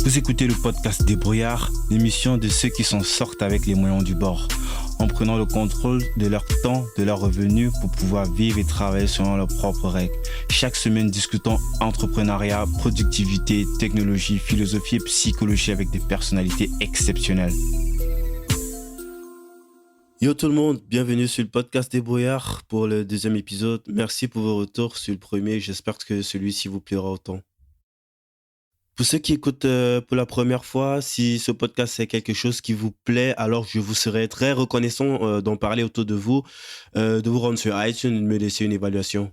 Vous écoutez le podcast Débrouillard, l'émission de ceux qui s'en sortent avec les moyens du bord, en prenant le contrôle de leur temps, de leurs revenus pour pouvoir vivre et travailler selon leurs propres règles. Chaque semaine, discutons entrepreneuriat, productivité, technologie, philosophie et psychologie avec des personnalités exceptionnelles. Yo tout le monde, bienvenue sur le podcast Débrouillard pour le deuxième épisode. Merci pour vos retours sur le premier, j'espère que celui-ci vous plaira autant. Pour ceux qui écoutent pour la première fois, si ce podcast est quelque chose qui vous plaît, alors je vous serais très reconnaissant d'en parler autour de vous rendre sur iTunes et de me laisser une évaluation.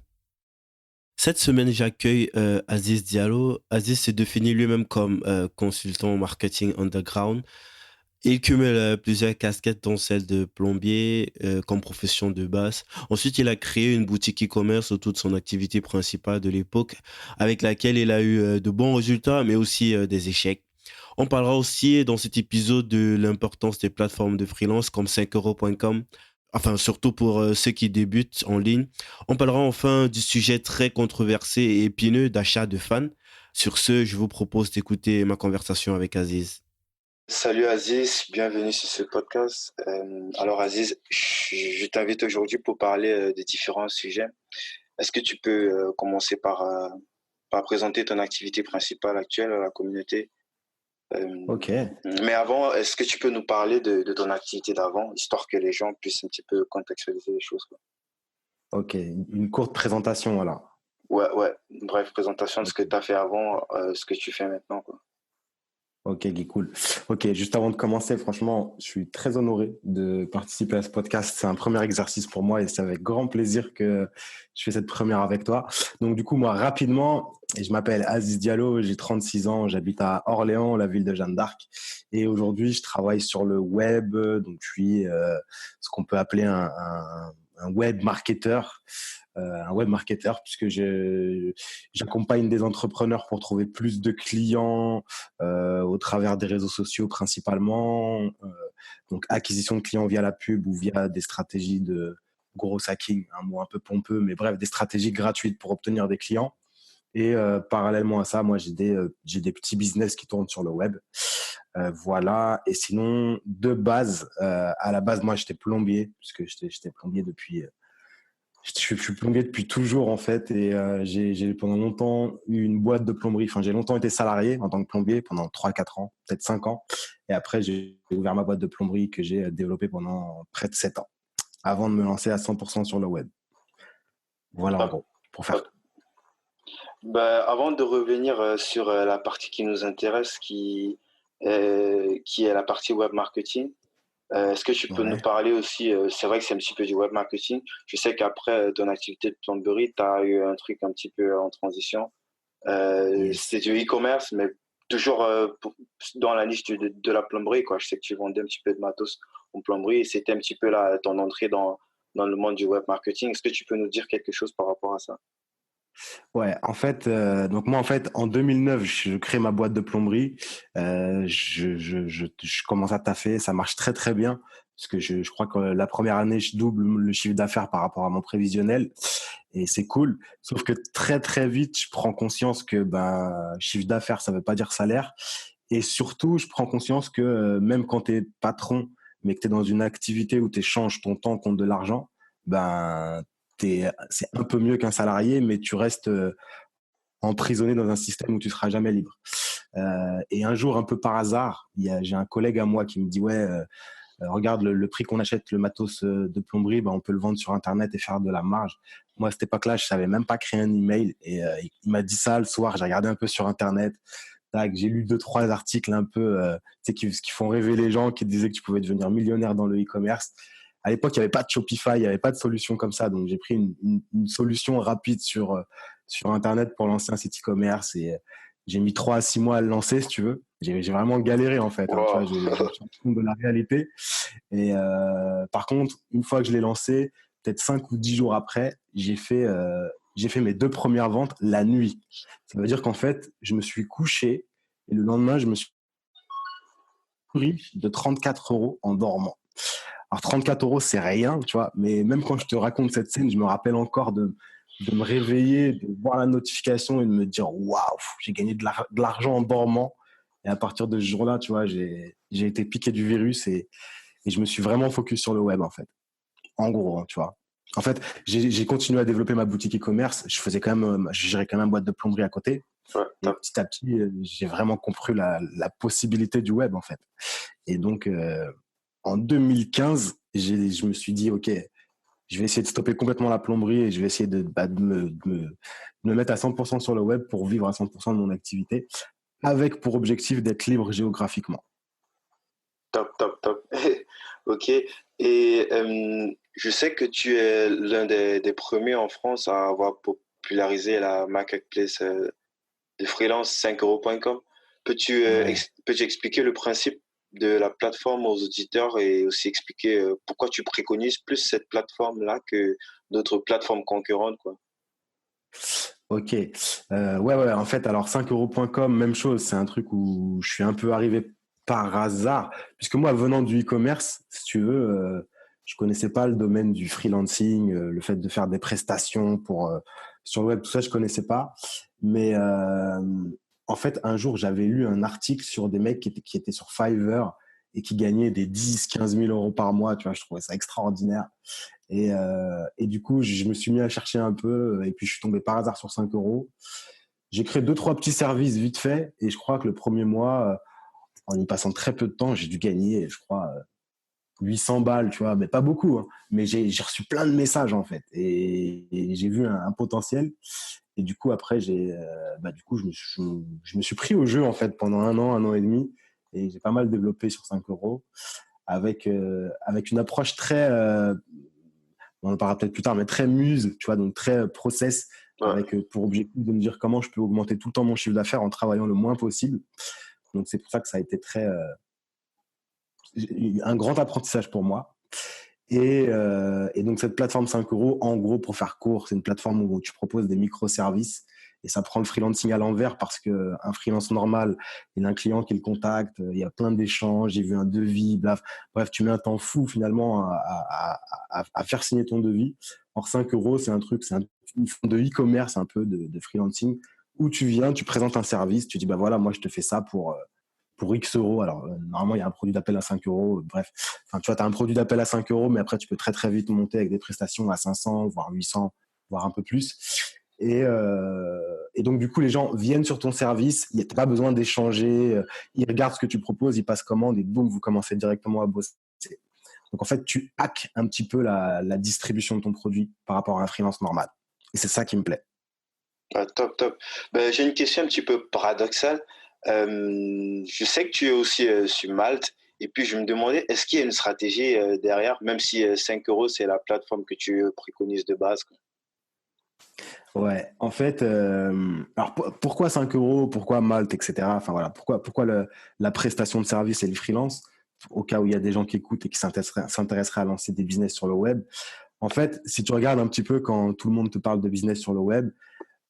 Cette semaine, j'accueille Aziz Diallo. Aziz se définit lui-même comme consultant marketing underground. Il cumule plusieurs casquettes, dont celle de plombier comme profession de base. Ensuite, il a créé une boutique e-commerce autour de son activité principale de l'époque, avec laquelle il a eu de bons résultats, mais aussi des échecs. On parlera aussi dans cet épisode de l'importance des plateformes de freelance comme 5euros.com, enfin surtout pour ceux qui débutent en ligne. On parlera enfin du sujet très controversé et épineux d'achat de fans. Sur ce, je vous propose d'écouter ma conversation avec Aziz. Salut Aziz, bienvenue sur ce podcast. Alors Aziz, je t'invite aujourd'hui pour parler de différents sujets. Est-ce que tu peux commencer par présenter ton activité principale actuelle à la communauté? Ok, Mais avant, est-ce que tu peux nous parler de ton activité d'avant, histoire que les gens puissent un petit peu contextualiser les choses, quoi. ok. Une courte présentation, alors. Ouais, une brève présentation de ce que tu as fait avant, ce que tu fais maintenant, quoi. Ok, Guy, cool. Ok, juste avant de commencer, franchement, je suis très honoré de participer à ce podcast. C'est un premier exercice pour moi et c'est avec grand plaisir que je fais cette première avec toi. Donc, du coup, moi, rapidement, je m'appelle Aziz Diallo, j'ai 36 ans, j'habite à Orléans, la ville de Jeanne d'Arc. Et aujourd'hui, je travaille sur le web, donc je suis ce qu'on peut appeler un web marketeur. Un web marketeur puisque j'accompagne des entrepreneurs pour trouver plus de clients au travers des réseaux sociaux principalement, donc acquisition de clients via la pub ou via des stratégies de gros hacking, un mot un peu pompeux, mais bref, des stratégies gratuites pour obtenir des clients. Et parallèlement à ça, moi j'ai des petits business qui tournent sur le web. Voilà. Et sinon, de base, à la base, moi j'étais plombier puisque j'étais plombier depuis je suis plombier depuis toujours en fait et j'ai pendant longtemps eu une boîte de plomberie. Enfin, j'ai longtemps été salarié en tant que plombier pendant 3-4 ans, peut-être 5 ans. Et après, j'ai ouvert ma boîte de plomberie que j'ai développée pendant près de 7 ans avant de me lancer à 100% sur le web. Voilà en Hop, gros, pour faire. hop. Avant de revenir sur la partie qui nous intéresse, qui est la partie web marketing, est-ce que tu peux nous Ouais. parler aussi, c'est vrai que c'est un petit peu du web marketing, je sais qu'après ton activité de plomberie, tu as eu un truc un petit peu en transition, Yes. c'est du e-commerce, mais toujours dans la niche de la plomberie, quoi. Je sais que tu vendais un petit peu de matos en plomberie et c'était un petit peu là ton entrée dans le monde du web marketing. Est-ce que tu peux nous dire quelque chose par rapport à ça? Ouais, en fait, donc moi, en fait, en 2009, je crée ma boîte de plomberie. Je commence à taffer, ça marche très très bien parce que je crois que la première année, je double le chiffre d'affaires par rapport à mon prévisionnel et c'est cool. Sauf que très très vite, je prends conscience que chiffre d'affaires, ça veut pas dire salaire. Et surtout, je prends conscience que même quand tu es patron, mais que tu es dans une activité où tu échanges ton temps contre de l'argent, ben c'est un peu mieux qu'un salarié, mais tu restes emprisonné dans un système où tu seras jamais libre. Et un jour, un peu par hasard, j'ai un collègue à moi qui me dit ouais, regarde le prix qu'on achète le matos de plomberie, on peut le vendre sur internet et faire de la marge. Moi à cette époque-là, je savais même pas créer un email et il m'a dit ça le soir. J'ai regardé un peu sur internet. Tac, j'ai lu 2-3 articles un peu qui font rêver les gens, qui disaient que tu pouvais devenir millionnaire dans le e-commerce. À l'époque, il n'y avait pas de Shopify, il n'y avait pas de solution comme ça. Donc, j'ai pris une solution rapide sur Internet pour lancer un site e-commerce et j'ai mis 3 à 6 mois à le lancer, si tu veux. J'ai vraiment galéré, en fait. Tu vois, Wow. je me suis rendu compte de la réalité. Et par contre, une fois que je l'ai lancé, peut-être 5 ou 10 jours après, j'ai fait mes 2 premières ventes la nuit. Ça veut dire qu'en fait, je me suis couché et le lendemain, je me suis riche de 34 euros en dormant. Alors 34 euros, c'est rien, tu vois, mais même quand je te raconte cette scène, je me rappelle encore de me réveiller, de voir la notification et de me dire waouh, j'ai gagné de l'argent en dormant. Et à partir de ce jour-là, tu vois, j'ai été piqué du virus et je me suis vraiment focus sur le web, en fait. En gros, hein, tu vois. En fait, j'ai continué à développer ma boutique e-commerce. Je gérais quand même une boîte de plomberie à côté. Ouais, Et top. petit à petit, j'ai vraiment compris la possibilité du web, en fait. Et donc, en 2015, je me suis dit, OK, je vais essayer de stopper complètement la plomberie et je vais essayer de me mettre à 100% sur le web pour vivre à 100% de mon activité, avec pour objectif d'être libre géographiquement. Top, top, top. Ok. Et je sais que tu es l'un des premiers en France à avoir popularisé la marketplace de freelance 5euros.com. Ouais. Peux-tu expliquer le principe de la plateforme aux auditeurs et aussi expliquer pourquoi tu préconises plus cette plateforme-là que d'autres plateformes concurrentes, quoi? Ok. Ouais. En fait, alors 5euros.com, même chose. C'est un truc où je suis un peu arrivé par hasard. Puisque moi, venant du e-commerce, si tu veux, je connaissais pas le domaine du freelancing, le fait de faire des prestations sur le web, tout ça, je connaissais pas. Mais en fait, un jour, j'avais lu un article sur des mecs qui étaient sur Fiverr et qui gagnaient des 10 000 à 15 000 euros par mois. Tu vois, je trouvais ça extraordinaire. Et du coup, je me suis mis à chercher un peu et puis je suis tombé par hasard sur 5 euros. J'ai créé deux, trois petits services vite fait et je crois que le premier mois, en y passant très peu de temps, j'ai dû gagner, je crois, 800 balles, tu vois, mais pas beaucoup, hein. Mais j'ai reçu plein de messages en fait et j'ai vu un potentiel. Et du coup, après, du coup, je me suis pris au jeu en fait pendant un an et demi et j'ai pas mal développé sur 5 euros avec une approche très on en parlera peut-être plus tard, mais très muse, tu vois, donc très process, Ouais. avec pour objectif de me dire comment je peux augmenter tout le temps mon chiffre d'affaires en travaillant le moins possible. Donc c'est pour ça que ça a été un grand apprentissage pour moi. Et donc cette plateforme 5 euros, en gros, pour faire court, c'est une plateforme où tu proposes des microservices et ça prend le freelancing à l'envers parce qu'un freelance normal, il a un client qui le contacte, il y a plein d'échanges, j'ai vu un devis, bref, tu mets un temps fou finalement à faire signer ton devis. Or 5 euros, c'est une forme de e-commerce un peu de freelancing où tu viens, tu présentes un service, tu dis bah voilà, moi je te fais ça pour X euros. Alors, normalement, il y a un produit d'appel à 5 euros. Bref, enfin, tu vois, tu as un produit d'appel à 5 euros, mais après, tu peux très, très vite monter avec des prestations à 500, voire 800, voire un peu plus. Et donc, du coup, les gens viennent sur ton service. Tu n'as pas besoin d'échanger. Ils regardent ce que tu proposes, ils passent commande et boum, vous commencez directement à bosser. Donc, en fait, tu hackes un petit peu la distribution de ton produit par rapport à un freelance normal. Et c'est ça qui me plaît. Ah, top, top. Ben, j'ai une question un petit peu paradoxale. Je sais que tu es aussi sur Malte, et puis je me demandais, est-ce qu'il y a une stratégie derrière, même si 5 euros, c'est la plateforme que tu préconises de base, quoi. Ouais, en fait, alors pourquoi 5 euros, pourquoi Malte, etc. Enfin voilà, pourquoi la prestation de service et le freelance, au cas où il y a des gens qui écoutent et qui s'intéresseraient à lancer des business sur le web. En fait, si tu regardes un petit peu quand tout le monde te parle de business sur le web,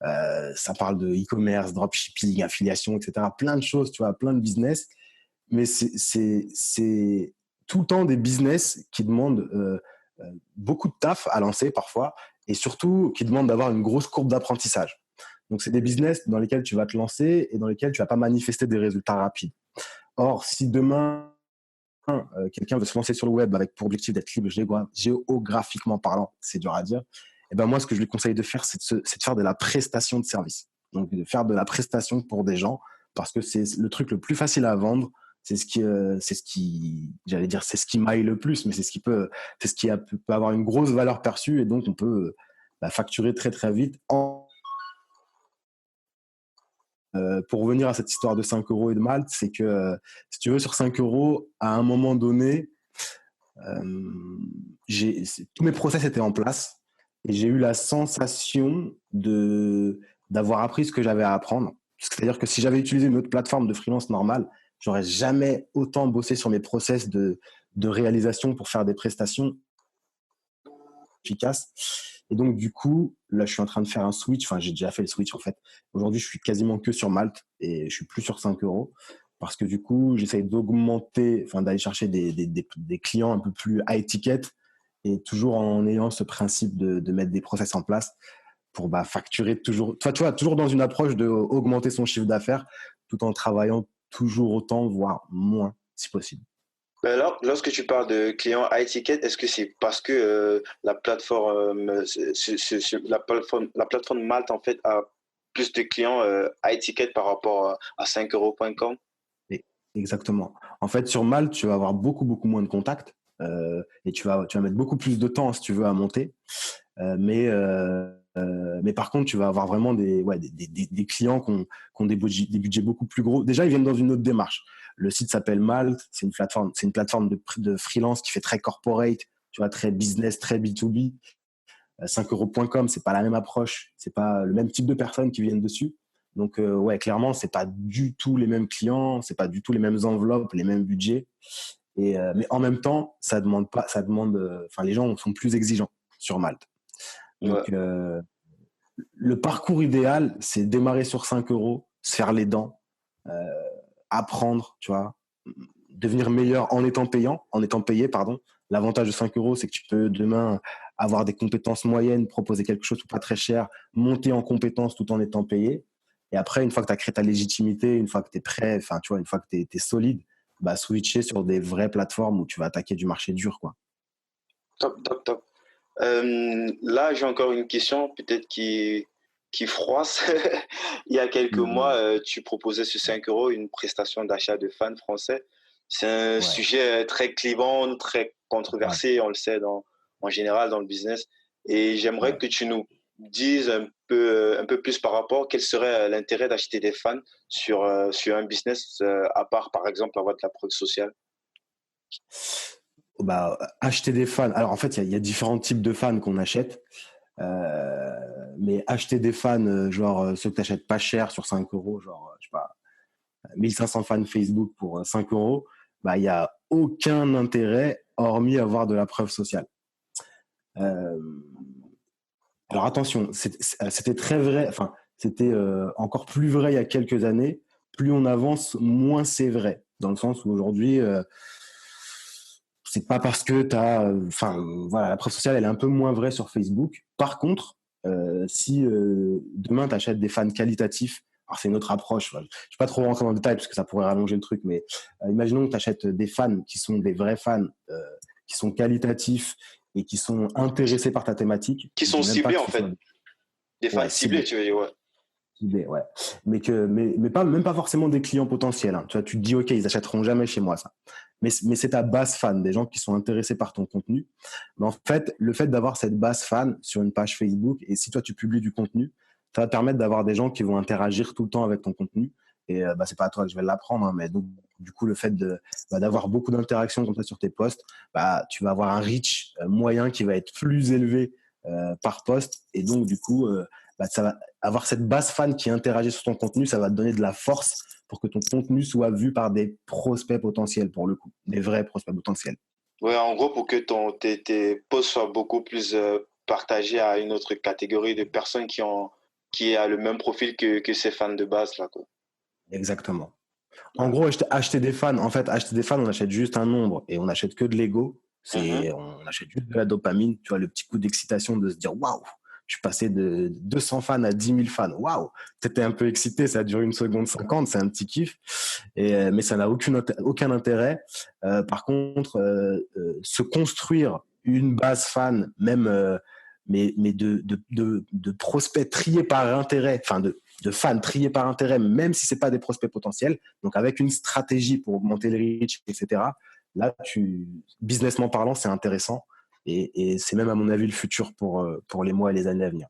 ça parle de e-commerce, dropshipping, affiliation, etc. Plein de choses, tu vois, plein de business, mais c'est tout le temps des business qui demandent beaucoup de taf à lancer parfois et surtout qui demandent d'avoir une grosse courbe d'apprentissage. Donc, c'est des business dans lesquels tu vas te lancer et dans lesquels tu vas pas manifester des résultats rapides. Or, si demain, quelqu'un veut se lancer sur le web avec pour objectif d'être libre géographiquement parlant, c'est dur à dire, et ben moi, ce que je lui conseille de faire, c'est de faire de la prestation de service. Donc, de faire de la prestation pour des gens parce que c'est le truc le plus facile à vendre. J'allais dire, c'est ce qui maille le plus, mais c'est ce qui peut avoir une grosse valeur perçue et donc on peut facturer très très vite. Pour revenir à cette histoire de 5 euros et de Malte, c'est que si tu veux, sur 5 euros, à un moment donné, tous mes process étaient en place et j'ai eu la sensation d'avoir appris ce que j'avais à apprendre. C'est-à-dire que si j'avais utilisé une autre plateforme de freelance normale, j'aurais jamais autant bossé sur mes process de réalisation pour faire des prestations efficaces. Et donc, du coup, là, je suis en train de faire un switch. Enfin, j'ai déjà fait le switch, en fait. Aujourd'hui, je suis quasiment que sur Malte et je suis plus sur 5 euros parce que du coup, j'essaye d'augmenter, enfin, d'aller chercher des clients un peu plus high ticket et toujours en ayant ce principe de mettre des process en place pour facturer toujours, tu vois, toujours dans une approche de augmenter son chiffre d'affaires tout en travaillant toujours autant, voire moins, si possible. Alors, lorsque tu parles de clients high ticket, est-ce que c'est parce que la plateforme, la plateforme Malte en fait a plus de clients high ticket par rapport à 5euros.com? Et- Exactement. En fait, sur Malte, tu vas avoir beaucoup, beaucoup moins de contacts et tu vas mettre beaucoup plus de temps, si tu veux, à monter. Mais par contre, tu vas avoir vraiment des clients qui ont des budgets beaucoup plus gros. Déjà, ils viennent dans une autre démarche. Le site s'appelle Malte. C'est une plateforme de freelance qui fait très corporate, tu vois, très business, très B2B. 5euros.com, c'est pas la même approche. C'est pas le même type de personnes qui viennent dessus. Donc, ouais, clairement, c'est pas du tout les mêmes clients, c'est pas du tout les mêmes enveloppes, les mêmes budgets. Mais en même temps, les gens sont plus exigeants sur Malte. Ouais. Donc, le parcours idéal, c'est démarrer sur 5 euros, se faire les dents, euh, apprendre, tu vois, devenir meilleur en étant payé, pardon. L'avantage de 5 euros, c'est que tu peux demain avoir des compétences moyennes, proposer quelque chose ou pas très cher, monter en compétences tout en étant payé. Et après, une fois que tu as créé ta légitimité, une fois que tu es prêt, enfin, tu vois, une fois que tu es solide, bah, switcher sur des vraies plateformes où tu vas attaquer du marché dur, quoi. Top, top, top. Là, j'ai encore une question, peut-être qui froisse. Il y a quelques mois, Mhm. tu proposais sur 5 euros une prestation d'achat de fans français. C'est un Ouais, sujet très clivant, très ouais, controversé, on le sait en général dans le business. Et j'aimerais ouais. que tu nous dises un peu plus par rapport, quel serait l'intérêt d'acheter des fans sur un business, à part par exemple avoir de la preuve sociale. Bah, acheter des fans. Alors, en fait, il y a différents types de fans qu'on achète. Euh, mais acheter des fans, ceux que tu achètes pas cher sur 5 euros, je sais pas, 1500 fans Facebook pour 5 euros, bah, il n'y a aucun intérêt hormis avoir de la preuve sociale. Euh, alors attention, c'était très vrai, enfin, c'était encore plus vrai il y a quelques années. Plus on avance, moins c'est vrai. Dans le sens où aujourd'hui, c'est pas parce que voilà, la preuve sociale, elle est un peu moins vraie sur Facebook. Par contre, si demain tu achètes des fans qualitatifs, alors c'est une autre approche. Je ne vais pas trop rentrer dans le détail parce que ça pourrait rallonger le truc, mais imaginons que tu achètes des fans qui sont des vrais fans, qui sont qualitatifs et qui sont intéressés par ta thématique. Qui Je sont dis même pas ciblés que en ce soit fait, des fans ouais, ciblés, ciblés. tu veux dire, ouais. Ouais. Mais pas, même pas forcément des clients potentiels, hein. Tu vois, tu te dis, OK, ils achèteront jamais chez moi, ça. Mais c'est ta base fan, des gens qui sont intéressés par ton contenu. Mais en fait, le fait d'avoir cette base fan sur une page Facebook, et si toi, tu publies du contenu, ça va te permettre d'avoir des gens qui vont interagir tout le temps avec ton contenu. Et c'est pas à toi que je vais l'apprendre, hein, mais donc, du coup, le fait d'avoir beaucoup d'interactions comme ça sur tes posts, tu vas avoir un reach moyen qui va être plus élevé par post. Et donc, du coup, ça va avoir cette base fan qui interagit sur ton contenu, ça va te donner de la force pour que ton contenu soit vu par des prospects potentiels, pour le coup, des vrais prospects potentiels. Ouais, en gros, pour que tes posts soient beaucoup plus partagés à une autre catégorie de personnes qui a le même profil que ces fans de base, là, quoi. Exactement. En Ouais. gros, acheter des fans, en fait, acheter des fans, on achète juste un nombre et on achète que de l'ego. Mhm. On achète juste de la dopamine, tu vois, le petit coup d'excitation de se dire waouh, je suis passé de 200 fans à 10 000 fans. Waouh, t'étais un peu excité, ça a duré 1 seconde 50, c'est un petit kiff. Mais ça n'a aucun intérêt. Par contre, se construire une base fan, même, mais de prospects triés par intérêt, enfin de fans triés par intérêt, même si c'est pas des prospects potentiels. Donc avec une stratégie pour augmenter le reach, etc. Là, businessment parlant, c'est intéressant. Et c'est même à mon avis le futur pour les mois et les années à venir.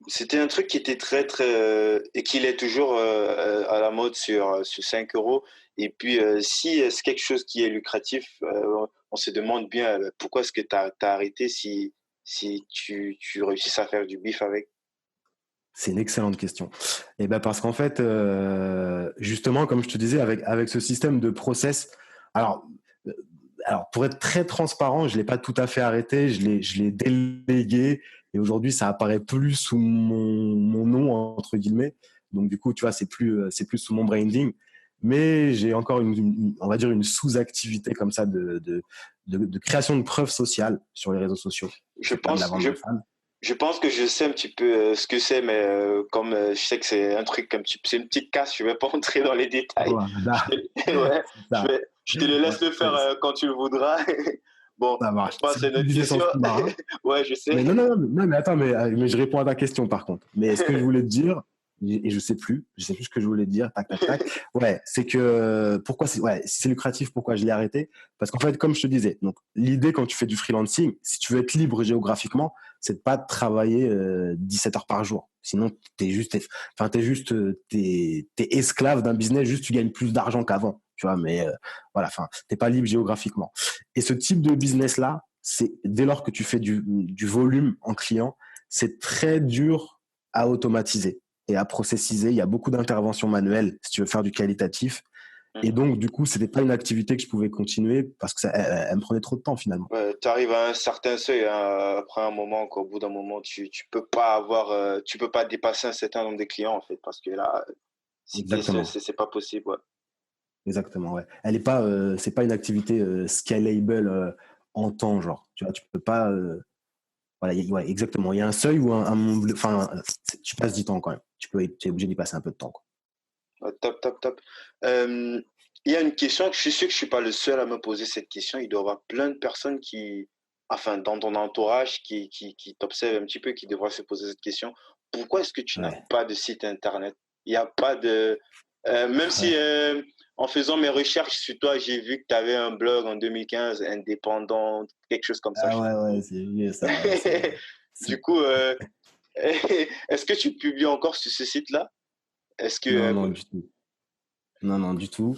C'était un truc qui était très, très, et qui l'est toujours à la mode sur 5 euros. Et puis, si c'est quelque chose qui est lucratif, on se demande bien pourquoi est-ce que tu as arrêté si tu réussis à faire du bif avec. C'est une excellente question. Et ben parce qu'en fait, justement, comme je te disais, avec ce système de process, alors, euh, alors pour être très transparent, je l'ai pas tout à fait arrêté, je l'ai délégué, et aujourd'hui, ça apparaît plus sous mon nom entre guillemets. Donc du coup, tu vois, c'est plus sous mon branding, mais j'ai encore on va dire une sous-activité comme ça de création de preuves sociales sur les réseaux sociaux. Je C'est pas de la pense, vente je, de fans. Je pense que je sais un petit peu ce que c'est, mais comme je sais que c'est un truc c'est une petite casse, je vais pas entrer dans les détails. Je Voilà, te, ouais, c'est ça. je te le Ouais, laisse le faire quand tu le voudras. Bon, ça je marche. passe C'est à un une peu autre business en question. sous-marin. Ouais, je sais. Mais non, mais attends, mais je réponds à ta question par contre. Mais ce que je voulais te dire, et je sais plus ce que je voulais te dire, tac, tac, tac. Ouais, c'est que pourquoi ouais, si c'est lucratif, pourquoi je l'ai arrêté? Parce qu'en fait, comme je te disais, donc l'idée quand tu fais du freelancing, si tu veux être libre géographiquement, c'est de pas travailler 17 heures par jour. Sinon, t'es esclave d'un business, juste tu gagnes plus d'argent qu'avant, tu vois. Mais voilà, enfin, t'es pas libre géographiquement. Et ce type de business là, c'est dès lors que tu fais du volume en client, c'est très dur à automatiser et à processiser. Il y a beaucoup d'interventions manuelles si tu veux faire du qualitatif. Et donc, du coup, c'était pas une activité que je pouvais continuer parce que elle me prenait trop de temps finalement. Ouais, tu arrives à un certain seuil, hein, après un moment, qu'au bout d'un moment, tu peux pas avoir, tu peux pas dépasser un certain nombre de clients, en fait, parce que là, si tu es seul, Exactement. c'est pas possible, ouais. Exactement, ouais. Elle est pas, c'est pas une activité scalable en temps, genre. Tu vois, tu peux pas. Voilà, ouais, exactement. Il y a un seuil où enfin, tu passes du temps quand même. Tu es obligé d'y passer un peu de temps, quoi. Ouais, top, top, top. Euh, il y a une question que je suis sûr que je suis pas le seul à me poser cette question. Il doit y avoir plein de personnes enfin, dans ton entourage, qui t'observent un petit peu, qui devraient se poser cette question. Pourquoi est-ce que tu n'as Ouais, pas de site internet? Il n'y a pas de, même si, ouais. en faisant mes recherches sur toi, j'ai vu que tu avais un blog en 2015, indépendant, quelque chose comme ça, Ah je sais ouais, ouais, plus. c'est vieux ça, ouais, c'est- Du coup, est-ce que tu publies encore sur ce site-là? Est-ce que, Non, non, du tout. Non, non, du tout.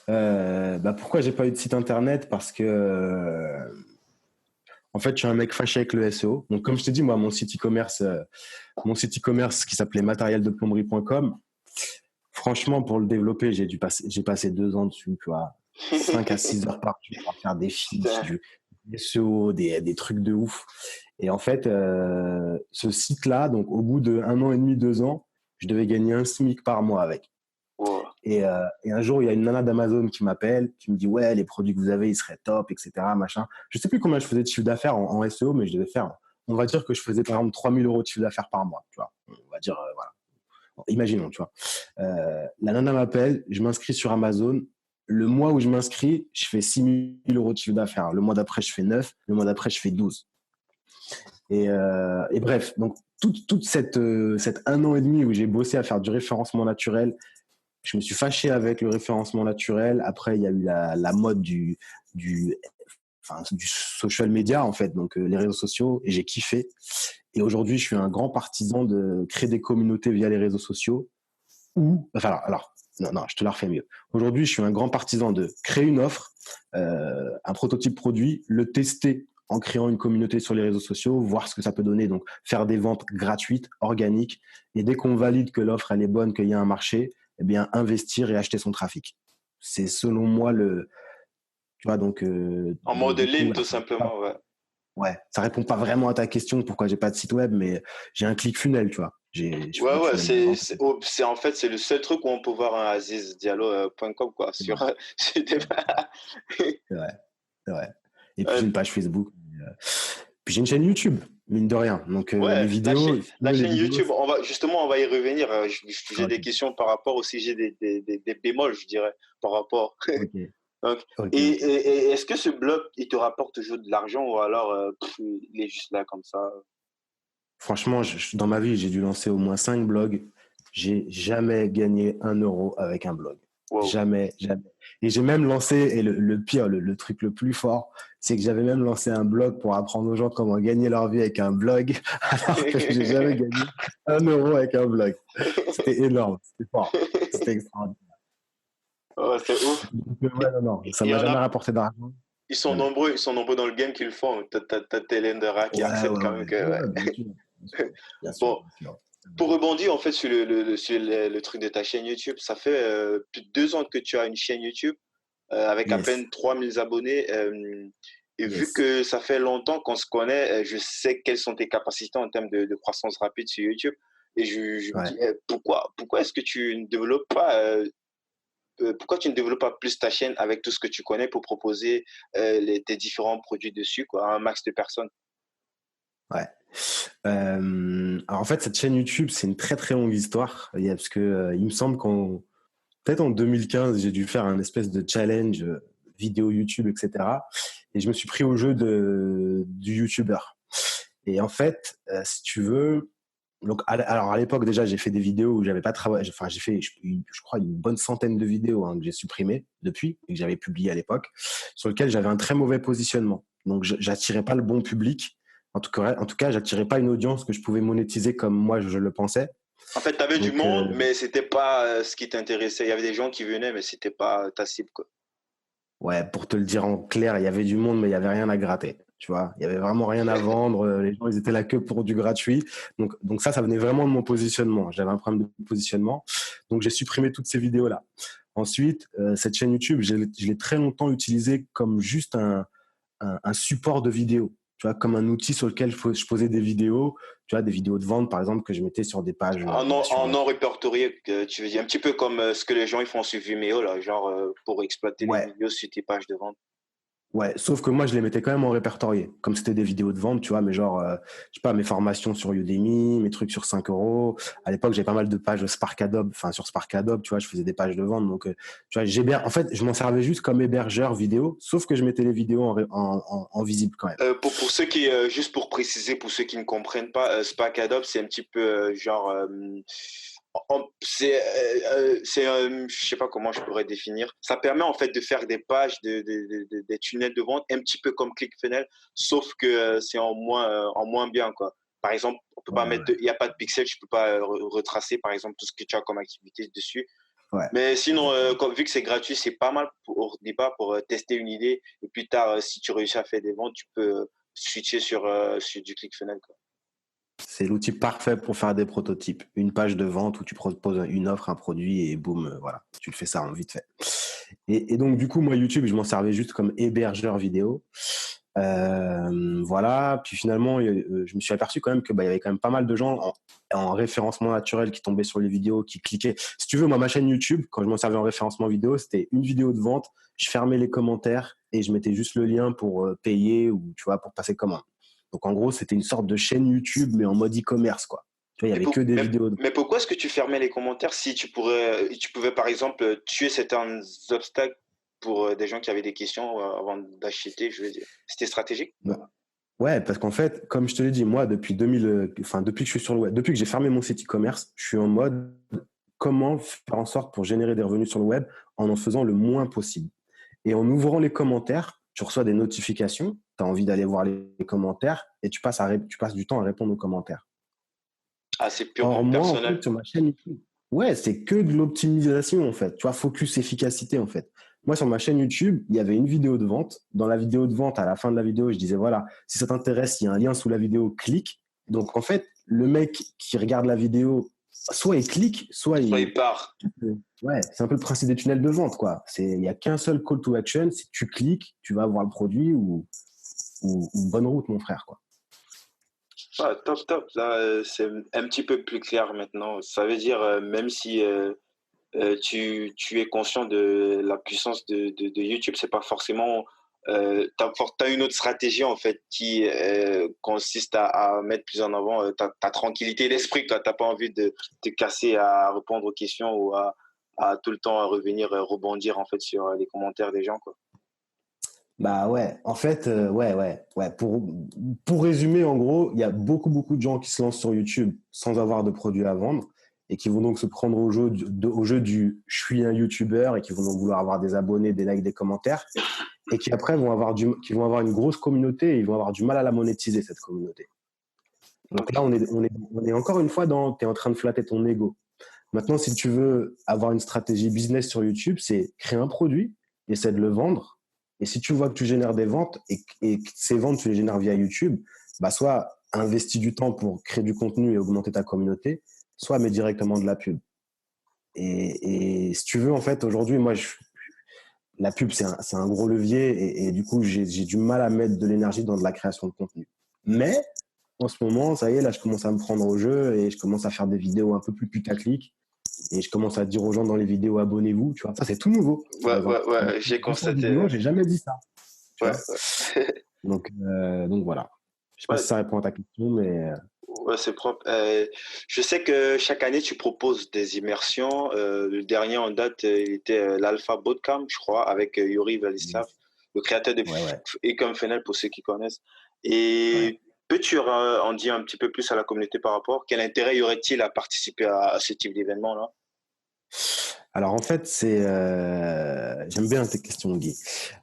Bah pourquoi j'ai pas eu de site internet? Parce que, en fait, je suis un mec fâché avec le SEO. Donc, comme je t'ai dit, moi, mon site e-commerce qui s'appelait matérieldeplomberie.com, franchement, pour le développer, j'ai passé 2 ans dessus, tu vois. 5 à 6 heures par jour à faire des fiches, putain, du SEO, des trucs de ouf. Et en fait, ce site-là, donc au bout de 1 an et demi, 2 ans, je devais gagner un SMIC par mois avec. wow. Et un jour, il y a une nana d'Amazon qui m'appelle, qui me dit ouais, les produits que vous avez, ils seraient top, etc. Machin. Je sais plus combien je faisais de chiffre d'affaires en SEO, mais je devais faire. On va dire que je faisais par exemple 3 000 € de chiffre d'affaires par mois, tu vois. On va dire voilà. Bon, imaginons, tu vois. La nana m'appelle, je m'inscris sur Amazon. Le mois où je m'inscris, je fais 6 000 € de chiffre d'affaires. Le mois d'après, je fais 9. Le mois d'après, je fais 12. Et bref, donc toute cette 1 an et demi où j'ai bossé à faire du référencement naturel, je me suis fâché avec le référencement naturel. Après, il y a eu la mode du, du social media, en fait, donc les réseaux sociaux, et j'ai kiffé. Et aujourd'hui, je suis un grand partisan de créer des communautés via les réseaux sociaux. Enfin, alors, non, non, je te la refais mieux. Aujourd'hui, je suis un grand partisan de créer une offre, un prototype produit, le tester en créant une communauté sur les réseaux sociaux, voir ce que ça peut donner. Donc, faire des ventes gratuites, organiques. Et dès qu'on valide que l'offre, elle est bonne, qu'il y a un marché, eh bien, investir et acheter son trafic. C'est selon moi tu vois, donc, En mode du coup, ligne, voilà, tout simplement, ouais. ouais, ça répond pas vraiment à ta question pourquoi j'ai pas de site web, mais j'ai un click funnel, tu vois. Je fais Ouais, des ouais, tunnels de vente. en fait, c'est le seul truc où on peut voir un azizdiallo.com, quoi, C'est vrai, sur des... c'est vrai, c'est vrai. Et puis j'ai Euh, une page Facebook. Puis j'ai une chaîne YouTube, mine de rien. Donc les ouais, vidéos, si tu la veux, les chaîne vidéos, YouTube, on va y revenir. J'ai ok, des questions par rapport aussi, j'ai des bémols, je dirais, par rapport. ok, Donc, ok, ok. et est-ce que ce blog, il te rapporte toujours de l'argent ou alors il est juste là comme ça? Franchement, dans ma vie, j'ai dû lancer au moins 5 blogs. J'ai jamais gagné 1 € avec un blog. Wow. Jamais, jamais. Et j'ai même lancé, et le pire, le truc le plus fort, c'est que j'avais même lancé un blog pour apprendre aux gens comment gagner leur vie avec un blog, alors que j'ai jamais gagné 1 € avec un blog. C'était énorme, c'était fort, c'était extraordinaire. Oh, c'est ouf. Ouais, non, non, ça Il y m'a en jamais a, rapporté d'argent. Jamais. ils sont nombreux dans le game qui le font. T'as Hélène Dara qui Ouais, accepte ouais, quand même ouais, que, ouais. ouais, bien sûr, bien sûr, bien sûr, Bon, bien sûr. pour rebondir en fait sur le truc de ta chaîne YouTube, ça fait plus de 2 ans que tu as une chaîne YouTube avec à Yes, peine 3000 abonnés. Et vu yes. que ça fait longtemps qu'on se connaît, je sais quelles sont tes capacités en termes de croissance rapide sur YouTube. Et je me Ouais. dis, pourquoi est-ce que tu ne développes pas, pourquoi tu ne développes pas plus ta chaîne avec tout ce que tu connais pour proposer tes différents produits dessus, quoi, à un max de personnes? Ouais. Alors en fait, cette chaîne YouTube, c'est une très très longue histoire. Parce que il me semble peut-être en 2015, j'ai dû faire un espèce de challenge vidéo YouTube, etc. Et je me suis pris au jeu du YouTuber. Et en fait, si tu veux, donc alors à l'époque déjà, j'ai fait des vidéos où j'avais pas travaillé. Enfin, j'ai fait, je crois, une bonne centaine de vidéos que j'ai supprimées depuis et que j'avais publiées à l'époque, sur lesquelles j'avais un très mauvais positionnement. Donc, j'attirais pas le bon public. En tout cas, j'attirais pas une audience que je pouvais monétiser comme moi je le pensais. En fait, tu avais du Donc, monde, mais c'était pas ce qui t'intéressait. Il y avait des gens qui venaient, mais c'était pas ta cible, quoi. ouais, pour te le dire en clair, il y avait du monde, mais il y avait rien à gratter. Tu vois, il y avait vraiment rien à vendre. Les gens, ils étaient là que pour du gratuit. Donc ça venait vraiment de mon positionnement. J'avais un problème de positionnement. Donc, j'ai supprimé toutes ces vidéos-là. Ensuite, cette chaîne YouTube, je l'ai très longtemps utilisée comme juste un support de vidéo. Tu vois, comme un outil sur lequel je posais des vidéos. Tu vois, des vidéos de vente, par exemple, que je mettais sur des pages. En non répertorié, tu veux dire, un petit peu comme ce que les gens ils font sur Vimeo, là, genre pour exploiter les Ouais, vidéos sur tes pages de vente. ouais, sauf que moi, je les mettais quand même en répertorié. Comme c'était des vidéos de vente, tu vois, mais genre, je sais pas, mes formations sur Udemy, mes trucs sur 5 euros. À l'époque, j'avais pas mal de pages Spark Adobe, enfin, sur Spark Adobe, tu vois, je faisais des pages de vente. Donc, tu vois, en fait, je m'en servais juste comme hébergeur vidéo, sauf que je mettais les vidéos en visible quand même. Pour ceux qui, juste pour préciser, pour ceux qui ne comprennent pas, Spark Adobe, c'est un petit peu genre, je sais pas comment je pourrais définir. Ça permet en fait de faire des pages, des tunnels de vente, un petit peu comme ClickFunnels, sauf que c'est en moins bien, quoi. Par exemple, on peut Ouais, pas mettre, il y a pas de pixels, je peux pas retracer, par exemple, tout ce que tu as comme activité dessus. ouais, Mais sinon, exactement. vu que c'est gratuit, c'est pas mal au départ pour tester une idée. Et plus tard, si tu réussis à faire des ventes, tu peux switcher sur du ClickFunnels, quoi. C'est l'outil parfait pour faire des prototypes. Une page de vente où tu proposes une offre, un produit et boum, voilà, tu le fais ça en vite fait. Et donc, du coup, moi, YouTube, je m'en servais juste comme hébergeur vidéo. Voilà. Puis finalement, je me suis aperçu quand même que il y avait quand même pas mal de gens en référencement naturel qui tombaient sur les vidéos, qui cliquaient. Si tu veux, moi, ma chaîne YouTube, quand je m'en servais en référencement vidéo, c'était une vidéo de vente. Je fermais les commentaires et je mettais juste le lien pour payer ou tu vois pour passer commande. Donc en gros, c'était une sorte de chaîne YouTube mais en mode e-commerce quoi. Tu vois, il y Mais, avait que des vidéos. mais pourquoi est-ce que tu fermais les commentaires si tu pouvais par exemple tuer certains obstacles pour des gens qui avaient des questions avant d'acheter, je veux dire. C'était stratégique? Ouais, parce qu'en fait, comme je te l'ai dit, moi, depuis que je suis sur le web, depuis que j'ai fermé mon site e-commerce, je suis en mode comment faire en sorte pour générer des revenus sur le web en faisant le moins possible. Et en ouvrant les commentaires, tu reçois des notifications, tu as envie d'aller voir les commentaires et tu passes du temps à répondre aux commentaires. Ah, c'est Or, purement moi, en fait, personnel. sur ma chaîne YouTube, ouais, c'est que de l'optimisation, en fait. Tu vois, focus efficacité, en fait. Moi, sur ma chaîne YouTube, il y avait une vidéo de vente. Dans la vidéo de vente, à la fin de la vidéo, je disais, voilà, si ça t'intéresse, il y a un lien sous la vidéo, clique. Donc, en fait, le mec qui regarde la vidéo, soit il clique, soit Soit il... il part. Ouais, c'est un peu le principe des tunnels de vente, quoi. Il n'y a qu'un seul call to action. Si tu cliques, tu vas avoir le produit ou bonne route, mon frère, quoi. Ah, top, top. Là, c'est un petit peu plus clair maintenant. Ça veut dire, même si tu es conscient de la puissance de YouTube, c'est pas forcément. T'as une autre stratégie en fait qui consiste à mettre plus en avant ta tranquillité d'esprit. T'as pas envie de te casser à répondre aux questions ou à tout le temps revenir rebondir en fait sur les commentaires des gens, quoi. Bah ouais, en fait, ouais. Pour résumer, en gros, il y a beaucoup de gens qui se lancent sur YouTube sans avoir de produits à vendre et qui vont donc se prendre au jeu du je suis un YouTuber et qui vont donc vouloir avoir des abonnés, des likes, des commentaires et qui après qui vont avoir une grosse communauté et ils vont avoir du mal à la monétiser, cette communauté. Donc là, Ok. on est encore une fois tu es en train de flatter ton ego. Maintenant, si tu veux avoir une stratégie business sur YouTube, c'est créer un produit, essaie de le vendre. Et si tu vois que tu génères des ventes et que ces ventes, tu les génères via YouTube, bah soit investis du temps pour créer du contenu et augmenter ta communauté, soit mets directement de la pub. Et si tu veux, en fait, aujourd'hui, la pub, c'est un gros levier et du coup, j'ai du mal à mettre de l'énergie dans de la création de contenu. Mais en ce moment, ça y est, là, je commence à me prendre au jeu et je commence à faire des vidéos un peu plus putaclic. Et je commence à dire aux gens dans les vidéos, abonnez-vous, tu vois. Ça, c'est tout nouveau, par Ouais, exemple. ouais, Dans ouais, j'ai 200 constaté. vidéos, j'ai jamais dit ça, tu Ouais, vois. ouais. Donc voilà. Je sais pas Ouais, si ça répond à ta question, mais ouais, c'est propre. Je sais que chaque année, tu proposes des immersions. Le dernier en date, il était l'Alpha Bootcamp, je crois, avec Yuri Vladislav, le créateur de ouais, ouais, Ecom Funnel pour ceux qui connaissent. ouais. Et peux-tu en dire un petit peu plus à la communauté par rapport? Quel intérêt y aurait-il à participer à ce type d'événement-là? Alors en fait, j'aime bien tes questions, Guy.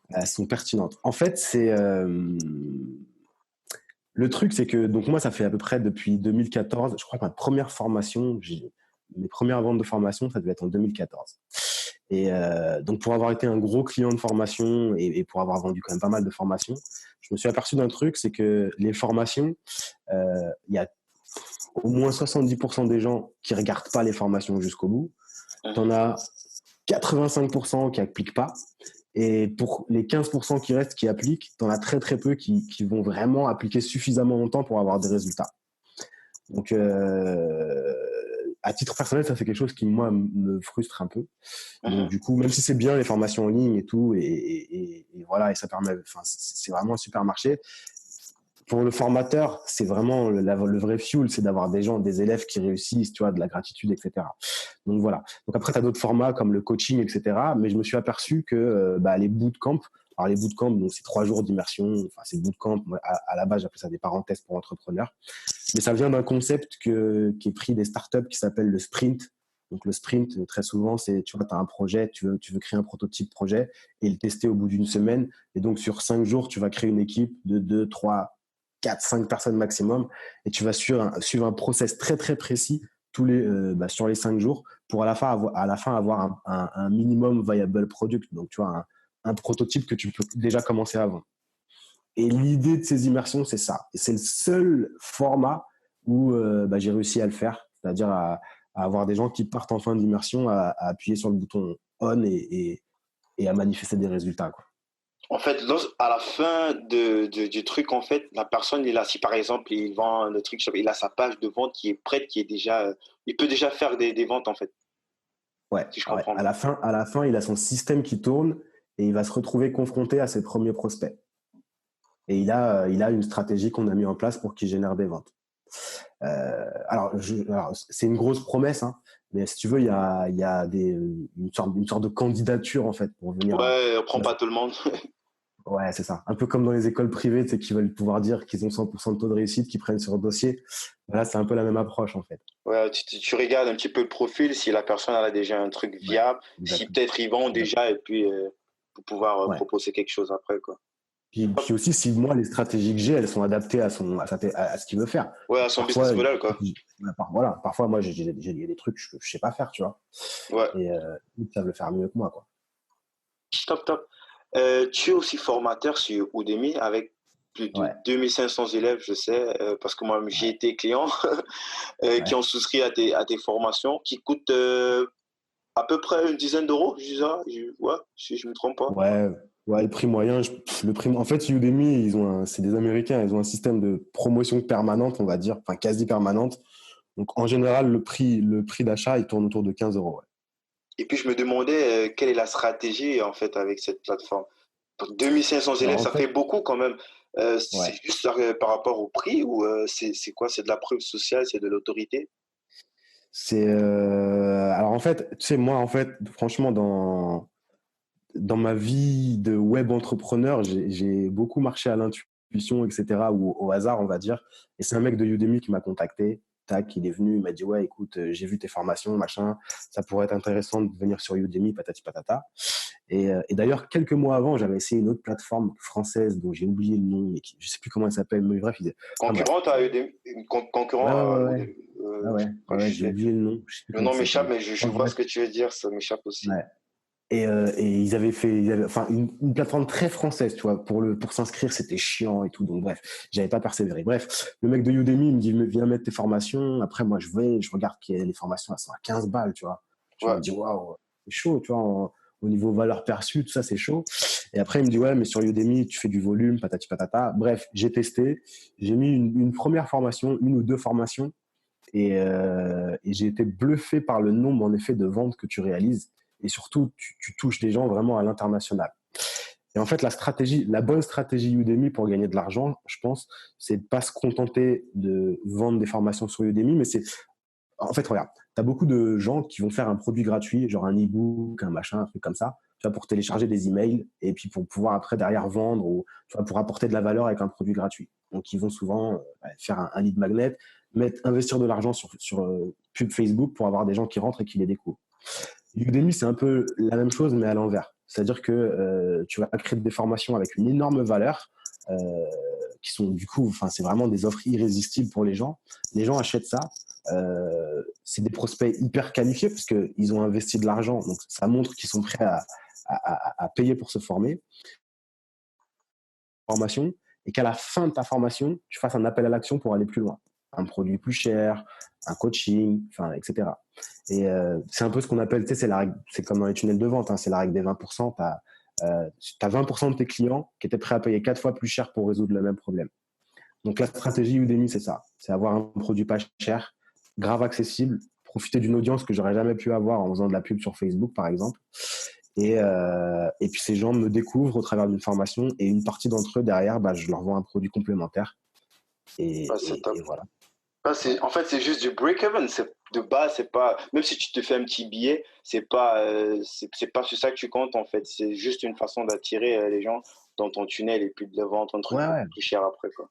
Elles sont pertinentes. En fait, le truc, c'est que donc moi, ça fait à peu près depuis 2014. Je crois que ma première formation, mes premières ventes de formation, ça devait être en 2014. Et donc pour avoir été un gros client de formation et pour avoir vendu quand même pas mal de formations, je me suis aperçu d'un truc, c'est que les formations, il y a au moins 70% des gens qui regardent pas les formations jusqu'au bout. T'en Mhm. as 85% qui appliquent pas. Et pour les 15% qui restent, qui appliquent, t'en as très très peu qui vont vraiment appliquer suffisamment longtemps pour avoir des résultats. Donc, à titre personnel, ça c'est quelque chose qui, moi, me frustre un peu. Donc, Mhm. du coup, même si c'est bien les formations en ligne et tout, et voilà, et ça permet, enfin, c'est vraiment un super marché. Pour le formateur, c'est vraiment le vrai fuel, c'est d'avoir des gens, des élèves qui réussissent, tu vois, de la gratitude, etc. Donc voilà. Donc après, tu as d'autres formats comme le coaching, etc. Mais je me suis aperçu que les bootcamps, alors les bootcamps, donc c'est 3 jours d'immersion, enfin c'est bootcamp, moi, à la base j'appelle ça des parenthèses pour entrepreneurs. Mais ça vient d'un concept qui est pris des startups qui s'appelle le sprint. Donc le sprint, très souvent, c'est, tu vois, tu as un projet, tu veux créer un prototype projet et le tester au bout d'une semaine. Et donc sur 5 jours, tu vas créer une équipe de 2, 3, 4, 5 personnes maximum et tu vas suivre un process très très précis sur les 5 jours pour à la fin avoir un minimum viable product. Donc tu vois, un prototype que tu peux déjà commencer avant. Et l'idée de ces immersions, c'est ça. Et c'est le seul format où j'ai réussi à le faire, c'est-à-dire à avoir des gens qui partent en fin d'immersion, à appuyer sur le bouton on et à manifester des résultats, quoi. En fait, à la fin du truc, en fait, la personne, il a, si par exemple, il vend le truc, il a sa page de vente qui est prête, qui est déjà, il peut déjà faire des ventes, en fait, Ouais, si je ouais. comprends bien. À la fin, il a son système qui tourne et il va se retrouver confronté à ses premiers prospects. Et il a une stratégie qu'on a mis en place pour qu'il génère des ventes. Alors, c'est une grosse promesse, hein, mais si tu veux, il y a une sorte de candidature en fait pour venir à. Ouais, on prend pas tout le monde. Ouais, c'est ça. Un peu comme dans les écoles privées, tu sais, qui veulent pouvoir dire qu'ils ont 100% de taux de réussite, qu'ils prennent sur le dossier. Voilà, c'est un peu la même approche en fait. Ouais, tu regardes un petit peu le profil, si la personne elle a déjà un truc Ouais, viable, si exactement. peut-être ils vendent Exactement. déjà, et puis pour pouvoir Ouais. proposer quelque chose après, quoi. Puis aussi, si moi, les stratégies que j'ai, elles sont adaptées à ce qu'il veut faire. Ouais, à son business Parfois, model, quoi. voilà, parfois, moi, il y a des trucs que je sais pas faire, tu vois. Ouais, Et ils savent le faire mieux que moi, quoi. top, top. Tu es aussi formateur sur Udemy avec plus de Ouais, 2500 élèves, je sais, parce que moi, j'ai ouais, été client qui ouais. ont souscrit à tes formations, qui coûtent à peu près une dizaine d'euros, je dis ça, ouais, si je me trompe pas. Ouais, ouais, le prix moyen, en fait, Udemy, c'est des Américains, ils ont un système de promotion permanente, on va dire, enfin quasi permanente. Donc, en général, le prix d'achat, il tourne autour de 15 euros. Ouais. Et puis, je me demandais quelle est la stratégie, en fait, avec cette plateforme. Pour 2500 Alors, élèves, en ça fait, fait beaucoup quand même. C'est ouais. juste par rapport au prix ou c'est quoi? C'est de la preuve sociale, c'est de l'autorité? Alors, en fait, tu sais, moi, en fait, franchement, dans ma vie de web entrepreneur, j'ai beaucoup marché à l'intuition, etc., ou au hasard, on va dire. Et c'est un mec de Udemy qui m'a contacté. Tac, il est venu, il m'a dit, ouais, écoute, j'ai vu tes formations, machin, ça pourrait être intéressant de venir sur Udemy, patati patata. Et d'ailleurs, quelques mois avant, j'avais essayé une autre plateforme française dont j'ai oublié le nom, mais je sais plus comment elle s'appelle, mais bref, enfin bref. Concurrente à Udemy, Ouais, concurrent ouais, à ouais, ouais, Udemy, ouais, ouais, je crois ouais, que ouais, je j'ai sais. oublié le nom, je sais plus Le comment nom ça m'échappe, s'appelle. mais je Enfin vois ce bref, que tu veux dire, ça m'échappe aussi. ouais. Et ils avaient enfin, une plateforme très française, tu vois, pour s'inscrire, c'était chiant et tout. Donc, bref, j'avais pas persévéré. Bref, le mec de Udemy, il me dit, viens mettre tes formations. Après, moi, je regarde que les formations, elles sont à 15 balles, tu vois. Je Ouais. me dis, waouh, c'est chaud, tu vois, au niveau valeur perçue, tout ça, c'est chaud. Et après, il me dit, ouais, mais sur Udemy, tu fais du volume, patati patata. Bref, j'ai testé. J'ai mis une première formation, une ou deux formations. Et j'ai été bluffé par le nombre, en effet, de ventes que tu réalises. Et surtout, tu touches des gens vraiment à l'international. Et en fait, la bonne stratégie Udemy pour gagner de l'argent, je pense, c'est de pas se contenter de vendre des formations sur Udemy, mais c'est, en fait, regarde, tu as beaucoup de gens qui vont faire un produit gratuit, genre un e-book, un machin, un truc comme ça, tu vois, pour télécharger des emails et puis pour pouvoir après derrière vendre ou tu vois, pour apporter de la valeur avec un produit gratuit. Donc, ils vont souvent faire un lead magnet, investir de l'argent sur pub Facebook pour avoir des gens qui rentrent et qui les découvrent. Udemy, c'est un peu la même chose, mais à l'envers. C'est-à-dire que tu vas créer des formations avec une énorme valeur, euh, qui sont du coup, enfin, c'est vraiment des offres irrésistibles pour les gens. Les gens achètent ça. C'est des prospects hyper qualifiés parce qu'ils ont investi de l'argent. Donc, ça montre qu'ils sont prêts à payer pour se former. Formation, et qu'à la fin de ta formation, tu fasses un appel à l'action pour aller plus loin. Un produit plus cher, un coaching, enfin, etc. Et c'est un peu ce qu'on appelle, tu sais, c'est comme dans les tunnels de vente, hein, c'est la règle des 20%. Tu as 20% de tes clients qui étaient prêts à payer 4 fois plus cher pour résoudre le même problème. Donc la stratégie Udemy, c'est ça. C'est avoir un produit pas cher, grave accessible, profiter d'une audience que j'aurais jamais pu avoir en faisant de la pub sur Facebook, par exemple. Et puis ces gens me découvrent au travers d'une formation et une partie d'entre eux, derrière, bah, je leur vends un produit complémentaire. Et, Ouais, c'est et, top. et voilà. En fait, c'est juste du break-even. De base, c'est pas, même si tu te fais un petit billet, c'est pas sur ça que tu comptes, en fait. C'est juste une façon d'attirer les gens dans ton tunnel et puis de leur vendre un truc Ouais, beaucoup ouais. plus cher après, quoi.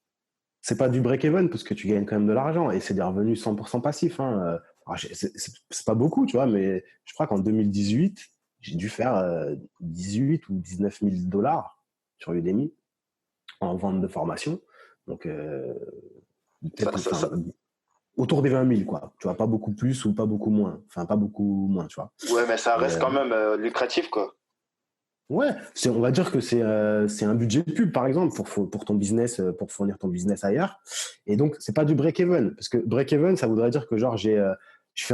C'est pas du break-even parce que tu gagnes quand même de l'argent et c'est des revenus 100% passifs, hein. Alors, c'est pas beaucoup, tu vois, mais je crois qu'en 2018, j'ai dû faire 18 ou 19 000 dollars sur Udemy en vente de formation. Donc, Ça, peut-être, ça, enfin, ça- autour des 20 000, quoi. Tu vois, pas beaucoup plus ou pas beaucoup moins. Enfin, pas beaucoup moins, tu vois. Ouais, mais ça Et, reste quand même lucratif, quoi. ouais, on va dire que c'est un budget de pub, par exemple, pour ton business, pour fournir ton business ailleurs. Et donc, c'est pas du break-even. Parce que break-even, ça voudrait dire que, genre, j'ai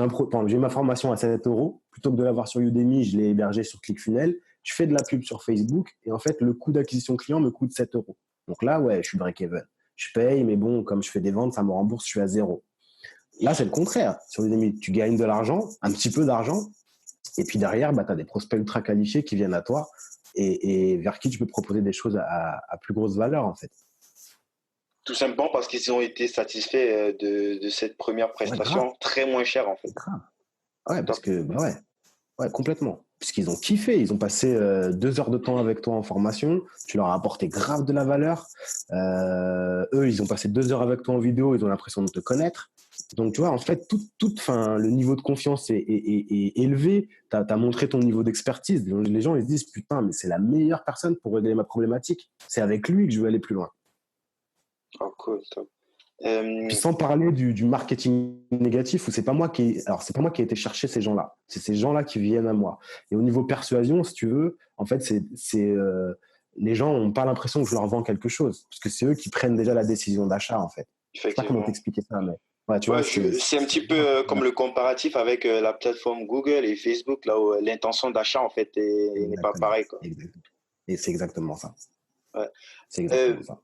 ma formation à 7 euros. Plutôt que de l'avoir sur Udemy, je l'ai hébergée sur ClickFunnels. Je fais de la pub sur Facebook. Et en fait, le coût d'acquisition client me coûte 7 euros. Donc là, ouais, je suis break-even. Je paye, mais bon, comme je fais des ventes, ça me rembourse, je suis à zéro. Là, c'est le contraire. Sur Udemy, tu gagnes de l'argent, un petit peu d'argent. Et puis derrière, bah, tu as des prospects ultra qualifiés qui viennent à toi et vers qui tu peux proposer des choses à plus grosse valeur, en fait. Tout simplement parce qu'ils ont été satisfaits de cette première Ouais, grave, prestation très moins chère, en fait. grave. Ouais, parce Top. que, bah ouais, complètement. Puisqu'ils ont kiffé, ils ont passé 2 heures de temps avec toi en formation, tu leur as apporté grave de la valeur. Eux, ils ont passé 2 heures avec toi en vidéo, ils ont l'impression de te connaître. Donc, tu vois, en fait, le niveau de confiance est élevé. Tu as montré ton niveau d'expertise. Les gens, ils se disent, putain, mais c'est la meilleure personne pour régler ma problématique. C'est avec lui que je veux aller plus loin. Oh, cool, top. Puis sans parler du marketing négatif, où c'est pas moi qui ai été chercher ces gens-là. C'est ces gens-là qui viennent à moi. Et au niveau persuasion, si tu veux, en fait, les gens n'ont pas l'impression que je leur vends quelque chose, parce que c'est eux qui prennent déjà la décision d'achat, en fait. Je sais pas comment Effectivement. t'expliquer ça, mais ouais, tu vois, Ouais, c'est un petit peu comme le comparatif avec la plateforme Google et Facebook, là où l'intention d'achat, en fait, n'est pas exactement, pareille, quoi. exactement. Et c'est exactement ça. Ouais. C'est Euh, exactement ça.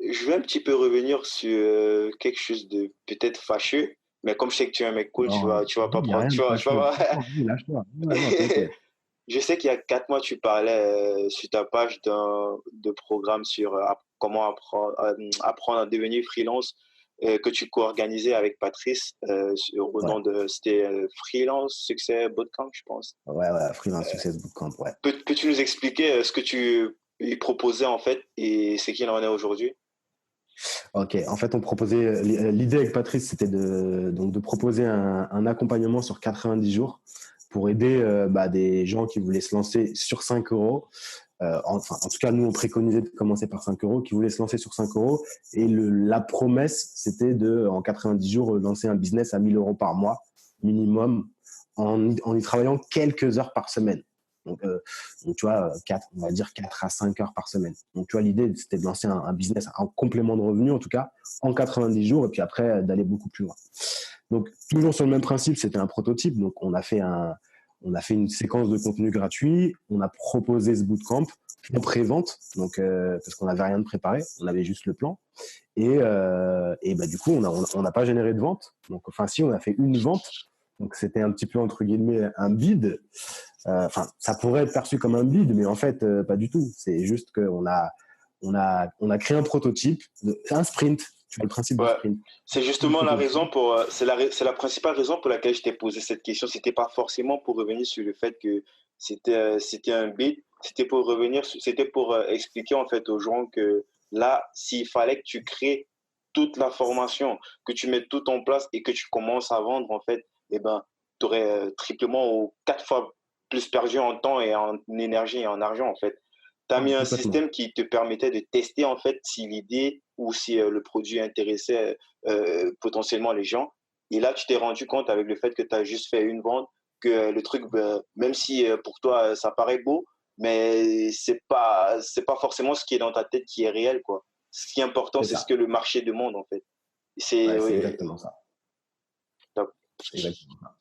je vais un petit peu revenir sur quelque chose de peut-être fâcheux, mais comme je sais que tu es un mec cool, Non, tu vas pas il n'y a prendre, rien de tu vas fâcheux. pas. Franchement, vas-y, lâche-toi. Ouais, non, t'inquiète. Je sais qu'il y a 4 mois, tu parlais sur ta page de programme sur comment apprendre à devenir freelance que tu co-organisais avec Patrice au Ouais, nom de c'était Freelance Success Bootcamp, je pense. ouais, Freelance Success Bootcamp, ouais. Peux-tu nous expliquer ce que tu lui proposais en fait et ce qu'il en est aujourd'hui? Ok, en fait, l'idée avec Patrice, c'était donc de proposer un accompagnement sur 90 jours pour aider des gens qui voulaient se lancer sur 5 euros. En tout cas, nous, on préconisait de commencer par 5 euros, qui voulaient se lancer sur 5 euros. Et la promesse, c'était en 90 jours, lancer un business à 1 000 euros par mois, minimum, en y travaillant quelques heures par semaine. Donc, tu vois, on va dire 4 à 5 heures par semaine. Donc, tu vois, l'idée, c'était de lancer un business, un complément de revenu, en tout cas, en 90 jours, et puis après, d'aller beaucoup plus loin. Donc, toujours sur le même principe, c'était un prototype. Donc, on a fait une séquence de contenu gratuit. On a proposé ce bootcamp en pré-vente, donc parce qu'on n'avait rien de préparé, on avait juste le plan. Et du coup, on n'a pas généré de vente. Donc, enfin, si, on a fait une vente, Donc, c'était un petit peu, entre guillemets, un bid. Enfin, ça pourrait être perçu comme un bid, mais en fait, pas du tout. C'est juste qu'on on a créé un prototype, c'est un sprint. Tu vois le principe du Ouais. sprint. C'est Un justement la prototype. raison pour, c'est la principale raison pour laquelle je t'ai posé cette question. C'était pas forcément pour revenir sur le fait que c'était un bid. C'était pour expliquer en fait aux gens que là, s'il fallait que tu crées toute la formation, que tu mettes tout en place et que tu commences à vendre en fait, eh ben, tu aurais triplement ou 4 fois plus perdu en temps et en énergie et en argent en fait. Tu as Ah, mis un complètement. système qui te permettait de tester en fait si l'idée ou si le produit intéressait potentiellement les gens. Et là, tu t'es rendu compte avec le fait que tu as juste fait une vente que le truc, ben, même si pour toi ça paraît beau, mais c'est pas forcément ce qui est dans ta tête qui est réel quoi. Ce qui est important, C'est c'est ce ça. que le marché demande en fait. C'est Ouais, c'est oui, exactement ça. top. C'est exactement ça.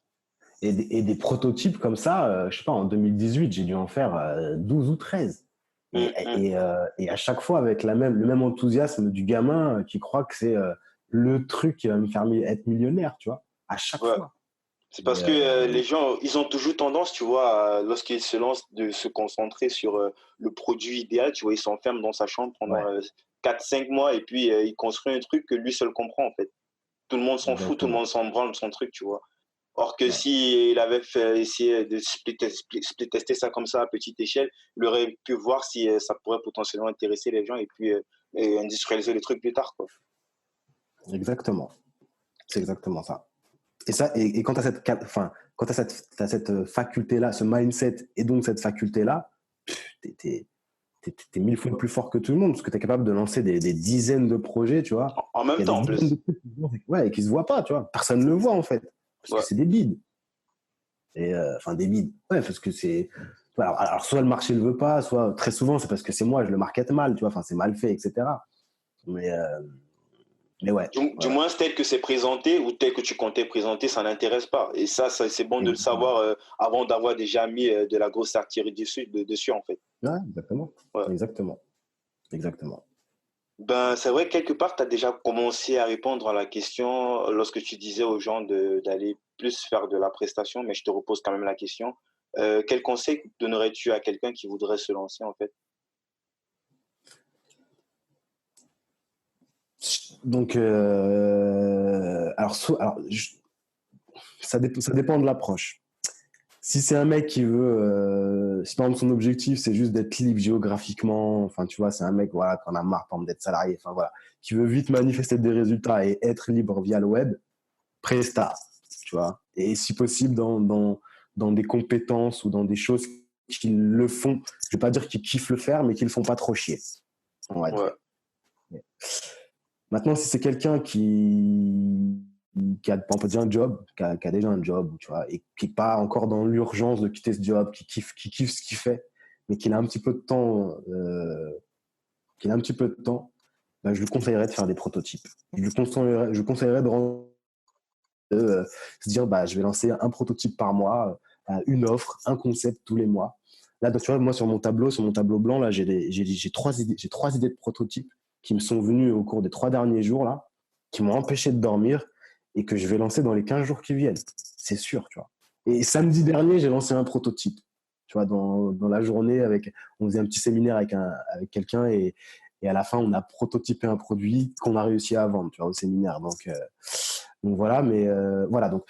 Et des prototypes comme ça, je sais pas, en 2018, j'ai dû en faire 12 ou 13. Et, Hum, hum. et à chaque fois, avec le même enthousiasme du gamin qui croit que c'est le truc qui va me faire être millionnaire, tu vois, à chaque Ouais. fois. C'est Et, parce que les gens, ils ont toujours tendance, tu vois, lorsqu'ils se lancent, de se concentrer sur le produit idéal. Tu vois, ils s'enferment dans sa chambre pendant ouais, 4, 5 mois et puis il construit un truc que lui seul comprend, en fait. Tout le monde s'en fout, tout le exactement. monde s'en branle de son truc, tu vois. Or que Ouais, si il avait essayé de split tester ça comme ça à petite échelle, il aurait pu voir si ça pourrait potentiellement intéresser les gens et puis et industrialiser le truc plus tard, quoi. exactement. C'est exactement ça. Et ça, et quand tu as enfin, quand t'as cette faculté-là, ce mindset et donc cette faculté-là, t'es, t'es 1000 fois plus fort que tout le monde parce que tu es capable de lancer des dizaines de projets, tu vois. En Il même y a des temps, en dizaines de plus. trucs ouais, et qui se voient pas, tu vois. Personne ne le voit, en fait. Parce que Ouais. c'est des bides. Et, enfin, des bides. Ouais, parce que c'est. Alors, soit le marché ne le veut pas, soit très souvent, c'est parce que c'est moi, je le market mal, tu vois. Enfin, c'est mal fait, etc. Mais, euh, mais ouais, Du ouais, ouais. moins, tel que c'est présenté ou tel que tu comptais présenter, ça n'intéresse pas. Et ça c'est bon de le Exactement. savoir avant d'avoir déjà mis de la grosse artillerie dessus, en fait. Ouais, exactement. Ouais. Exactement. Exactement. Ben, c'est vrai que quelque part, tu as déjà commencé à répondre à la question lorsque tu disais aux gens d'aller plus faire de la prestation, mais je te repose quand même la question. Quel conseil donnerais-tu à quelqu'un qui voudrait se lancer, en fait? Donc, ça dépend de l'approche. Si c'est un mec qui veut, si par exemple son objectif c'est juste d'être libre géographiquement, enfin tu vois, c'est un mec voilà, qui en a marre par exemple, d'être salarié, enfin voilà, qui veut vite manifester des résultats et être libre via le web, Presta, tu vois. Et si possible dans des compétences ou dans des choses qui le font, je vais pas dire qu'ils kiffent le faire, mais qui le font pas trop chier, on va Ouais. dire. Maintenant, si c'est quelqu'un qui a, on peut dire un job, qui a déjà un job, tu vois, et qui n'est pas encore dans l'urgence de quitter ce job, qui kiffe ce qu'il fait, mais qu'il a un petit peu de temps, ben, je lui conseillerais de faire des prototypes. Je lui conseillerais se dire, bah, je vais lancer un prototype par mois, une offre, un concept tous les mois. Là, tu vois, moi, sur mon tableau blanc, là, j'ai 3 idées de prototypes qui me sont venues au cours des 3 derniers jours, là, qui m'ont empêché de dormir et que je vais lancer dans les 15 jours qui viennent. C'est sûr, tu vois. Et samedi dernier, j'ai lancé un prototype. Tu vois, dans la journée, on faisait un petit séminaire avec quelqu'un et à la fin, on a prototypé un produit qu'on a réussi à vendre, tu vois, au séminaire. Donc voilà, mais voilà. Donc,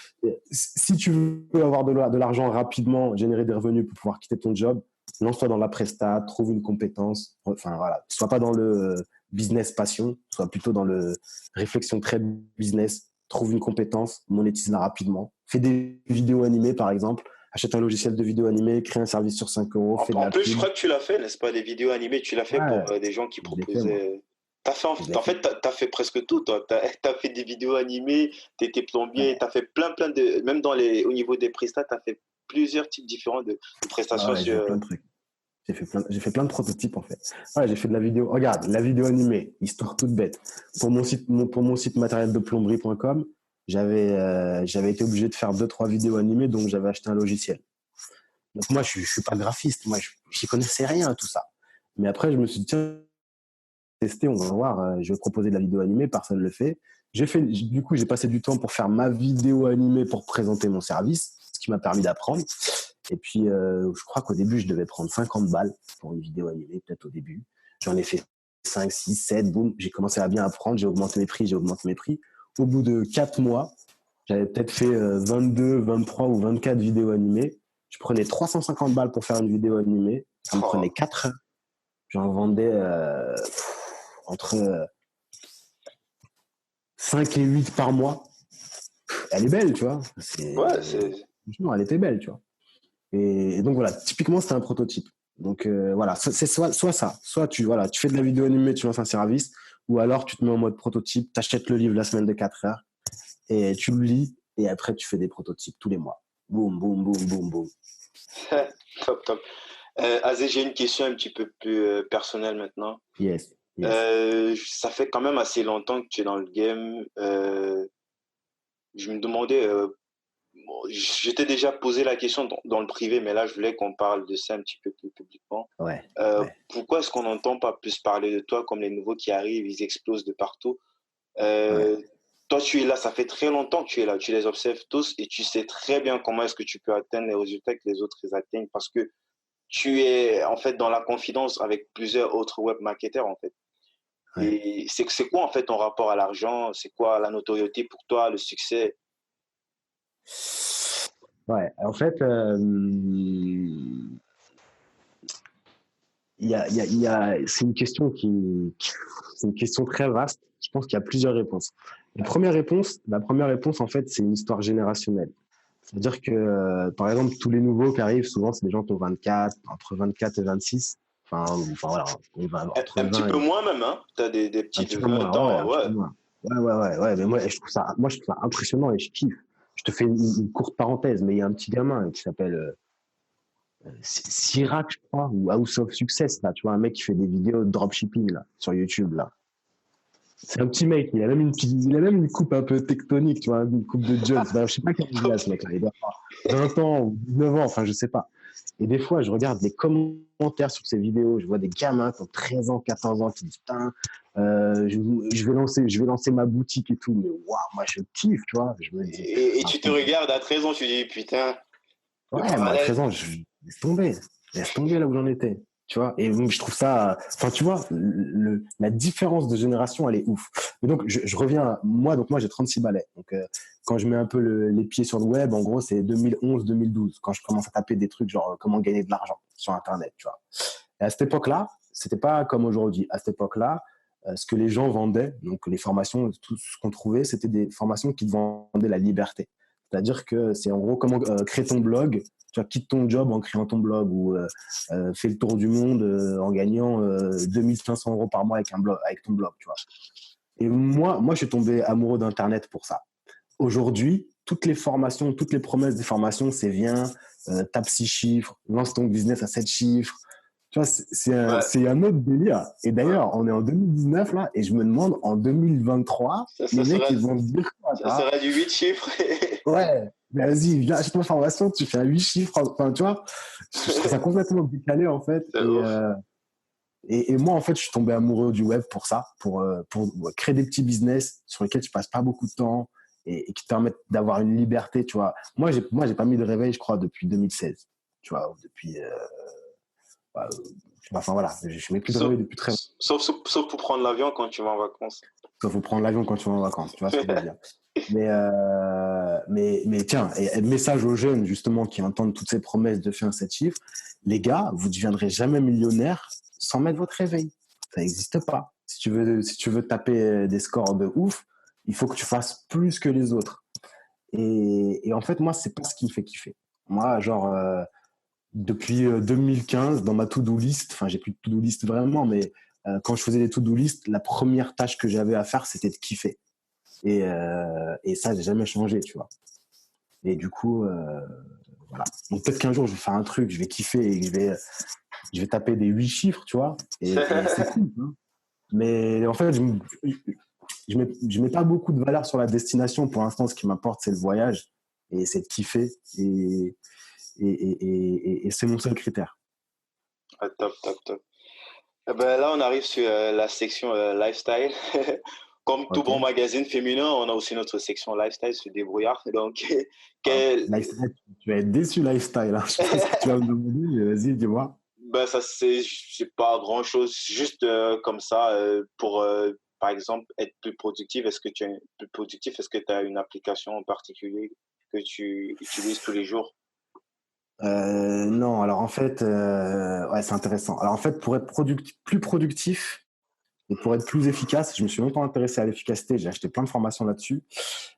si tu veux avoir de l'argent rapidement, générer des revenus pour pouvoir quitter ton job, lance-toi dans la presta, trouve une compétence. Enfin voilà, sois pas dans le business passion, sois plutôt dans le réflexion très business. Trouve une compétence, monétise-la rapidement. Fais des vidéos animées par exemple. Achète un logiciel de vidéo animée, crée un service sur 5 euros, En, fais de en la plus, je pub. crois que tu l'as fait, n'est-ce pas? Des vidéos animées, tu l'as fait Ouais, pour des gens qui je l'ai fait moi. proposaient. T'as fait, Je l'ai en fait. fait, t'as fait presque tout, toi. T'as fait des vidéos animées, t'étais plombier, Ouais, t'as fait plein de. Même au niveau des prestats, t'as fait plusieurs types différents de prestations ouais, j'ai fait sur. plein de trucs. J'ai fait plein de prototypes en fait. Ouais, j'ai fait de la vidéo. Regarde, la vidéo animée, histoire toute bête. Pour mon site matériel de plomberie.com, j'avais été obligé de faire 2 3 vidéos animées, donc j'avais acheté un logiciel. Donc moi, je suis pas graphiste, moi, j'y connaissais rien à tout ça. Mais après, je me suis dit, tiens, tester, on va voir, je vais proposer de la vidéo animée, personne ne le fait. Du coup, j'ai passé du temps pour faire ma vidéo animée pour présenter mon service, ce qui m'a permis d'apprendre. Et puis, je crois qu'au début, je devais prendre 50 balles pour une vidéo animée, peut-être au début. J'en ai fait 5, 6, 7, boum. J'ai commencé à bien apprendre, j'ai augmenté mes prix. Au bout de 4 mois, j'avais peut-être fait 22, 23 ou 24 vidéos animées. Je prenais 350 balles pour faire une vidéo animée. Ça me prenait 4 heures. J'en vendais entre 5 et 8 par mois. Elle est belle, tu vois. Ouais, c'est... Franchement, elle était belle, tu vois. Et donc voilà, typiquement, c'était un prototype. Donc voilà, c'est soit ça, soit tu fais de la vidéo animée, tu lances un service, ou alors tu te mets en mode prototype, tu achètes le livre la semaine de 4 heures, et tu le lis, et après tu fais des prototypes tous les mois. Boum, boum, boum, boum, boum. Top, top. Azé, j'ai une question un petit peu plus personnelle maintenant. Yes. Ça fait quand même assez longtemps que tu es dans le game. Je me demandais, bon, je t'ai déjà posé la question dans le privé, mais là, je voulais qu'on parle de ça un petit peu plus publiquement. Ouais. Pourquoi est-ce qu'on n'entend pas plus parler de toi comme les nouveaux qui arrivent, ils explosent de partout? Toi, tu es là, ça fait très longtemps que tu es là, tu les observes tous et tu sais très bien comment est-ce que tu peux atteindre les résultats que les autres ils atteignent parce que tu es en fait dans la confidence avec plusieurs autres web marketeurs en fait. Ouais. Et c'est quoi en fait ton rapport à l'argent? C'est quoi la notoriété pour toi, le succès? Ouais, en fait, c'est une question c'est une question très vaste. Je pense qu'il y a plusieurs réponses. La première réponse, en fait, c'est une histoire générationnelle. C'est-à-dire que, par exemple, tous les nouveaux qui arrivent, souvent, c'est des gens qui ont 24, entre 24 et 26. Enfin voilà, on va entre Un petit 20 peu et moins même, hein? Tu as des un petits petit de peu moins, 20 ouais, ans, un petit ouais. peu moins. Ouais, mais moi, je trouve ça impressionnant et je kiffe. Je te fais une courte parenthèse, mais il y a un petit gamin qui s'appelle Sirac, je crois, ou House of Success, là, tu vois, un mec qui fait des vidéos de dropshipping, là, sur YouTube, là. C'est un petit mec, il a même une coupe un peu tectonique, tu vois, une coupe de Jones. Ben, je sais pas quel âge il a, ce mec-là. Il doit avoir 20 ans ou 19 ans, enfin, je sais pas. Et des fois, je regarde les commentaires sur ces vidéos, je vois des gamins qui ont 13 ans, 14 ans qui disent, putain, je vais lancer ma boutique et tout. Mais waouh, moi, je kiffe, tu vois. Je me dis, Et tu te regardes à 13 ans, tu dis, putain, le ouais, moi, à parallèle. 13 ans, je laisse tomber là où j'en étais. Tu vois, et donc, je trouve ça, enfin, tu vois, la différence de génération, elle est ouf. Mais donc, je reviens, donc, moi, j'ai 36 balais. Donc, quand je mets un peu les pieds sur le web, en gros, c'est 2011-2012, quand je commence à taper des trucs genre comment gagner de l'argent sur Internet, tu vois. Et à cette époque-là, c'était pas comme aujourd'hui. À cette époque-là, ce que les gens vendaient, donc les formations, tout ce qu'on trouvait, c'était des formations qui vendaient la liberté. C'est-à-dire que c'est en gros comment créer ton blog, tu vois, quitte ton job en créant ton blog ou fais le tour du monde en gagnant 2500 euros par mois avec un blog, avec ton blog, tu vois. Et moi, je suis tombé amoureux d'Internet pour ça. Aujourd'hui, toutes les formations, toutes les promesses des formations, c'est viens, tape 6 chiffres, lance ton business à 7 chiffres. Tu vois, Ouais, c'est un autre délire. Et ouais. d'ailleurs, on est en 2019 là, et je me demande en 2023, Ça les mecs, sera, ils vont se dire quoi, tu ça vois. sera du 8 chiffres. Ouais, mais vas-y, viens acheter ma formation, tu fais un 8 chiffres. Enfin, tu vois, je trouve ça complètement décalé en fait. C'est ouf. Et moi, en fait, je suis tombé amoureux du web pour ça, pour créer des petits business sur lesquels tu passes pas beaucoup de temps et qui te permettent d'avoir une liberté, tu vois. Moi, j'ai pas mis de réveil, je crois, depuis 2016. Tu vois, depuis. Bah, enfin voilà, je mets plus de Sauf, réveil depuis très longtemps. sauf pour prendre l'avion quand tu vas en vacances. Il faut prendre l'avion quand tu vas en vacances, tu vois ce que je veux dire. Mais tiens, et message aux jeunes justement qui entendent toutes ces promesses de faire 7 chiffres, les gars, vous ne deviendrez jamais millionnaire sans mettre votre réveil. Ça n'existe pas. Si tu veux taper des scores de ouf, il faut que tu fasses plus que les autres. Et en fait, moi, c'est pas ce qui me fait kiffer. Moi, genre, depuis 2015, dans ma to-do list, enfin, j'ai plus de to-do list vraiment, mais quand je faisais des to-do list, la première tâche que j'avais à faire, c'était de kiffer. Et ça, j'ai jamais changé, tu vois. Et du coup, voilà. Donc peut-être qu'un jour, je vais faire un truc, je vais kiffer et je vais taper des 8 chiffres, tu vois. Et c'est cool. Hein. Mais en fait, je mets pas beaucoup de valeur sur la destination. Pour l'instant, ce qui m'importe, c'est le voyage et c'est de kiffer. Et c'est mon seul critère. Ah, top, top, top. Eh ben, là, on arrive sur la section lifestyle. comme tout Ok. bon magazine féminin, on a aussi notre section lifestyle sur Débrouillard. Donc, Ah, quel, lifestyle, tu vas être déçu, lifestyle. Hein. Je sais pas ce que tu vas me demander, mais vas-y, dis-moi. ben ça c'est pas grand chose, juste comme ça pour par exemple être plus productif. Est-ce que tu es plus productif? Est-ce que tu as une application en particulier que tu utilises tous les jours? Non, alors en fait, ouais, c'est intéressant. Alors en fait, pour être plus productif et pour être plus efficace, je me suis longtemps intéressé à l'efficacité, j'ai acheté plein de formations là-dessus.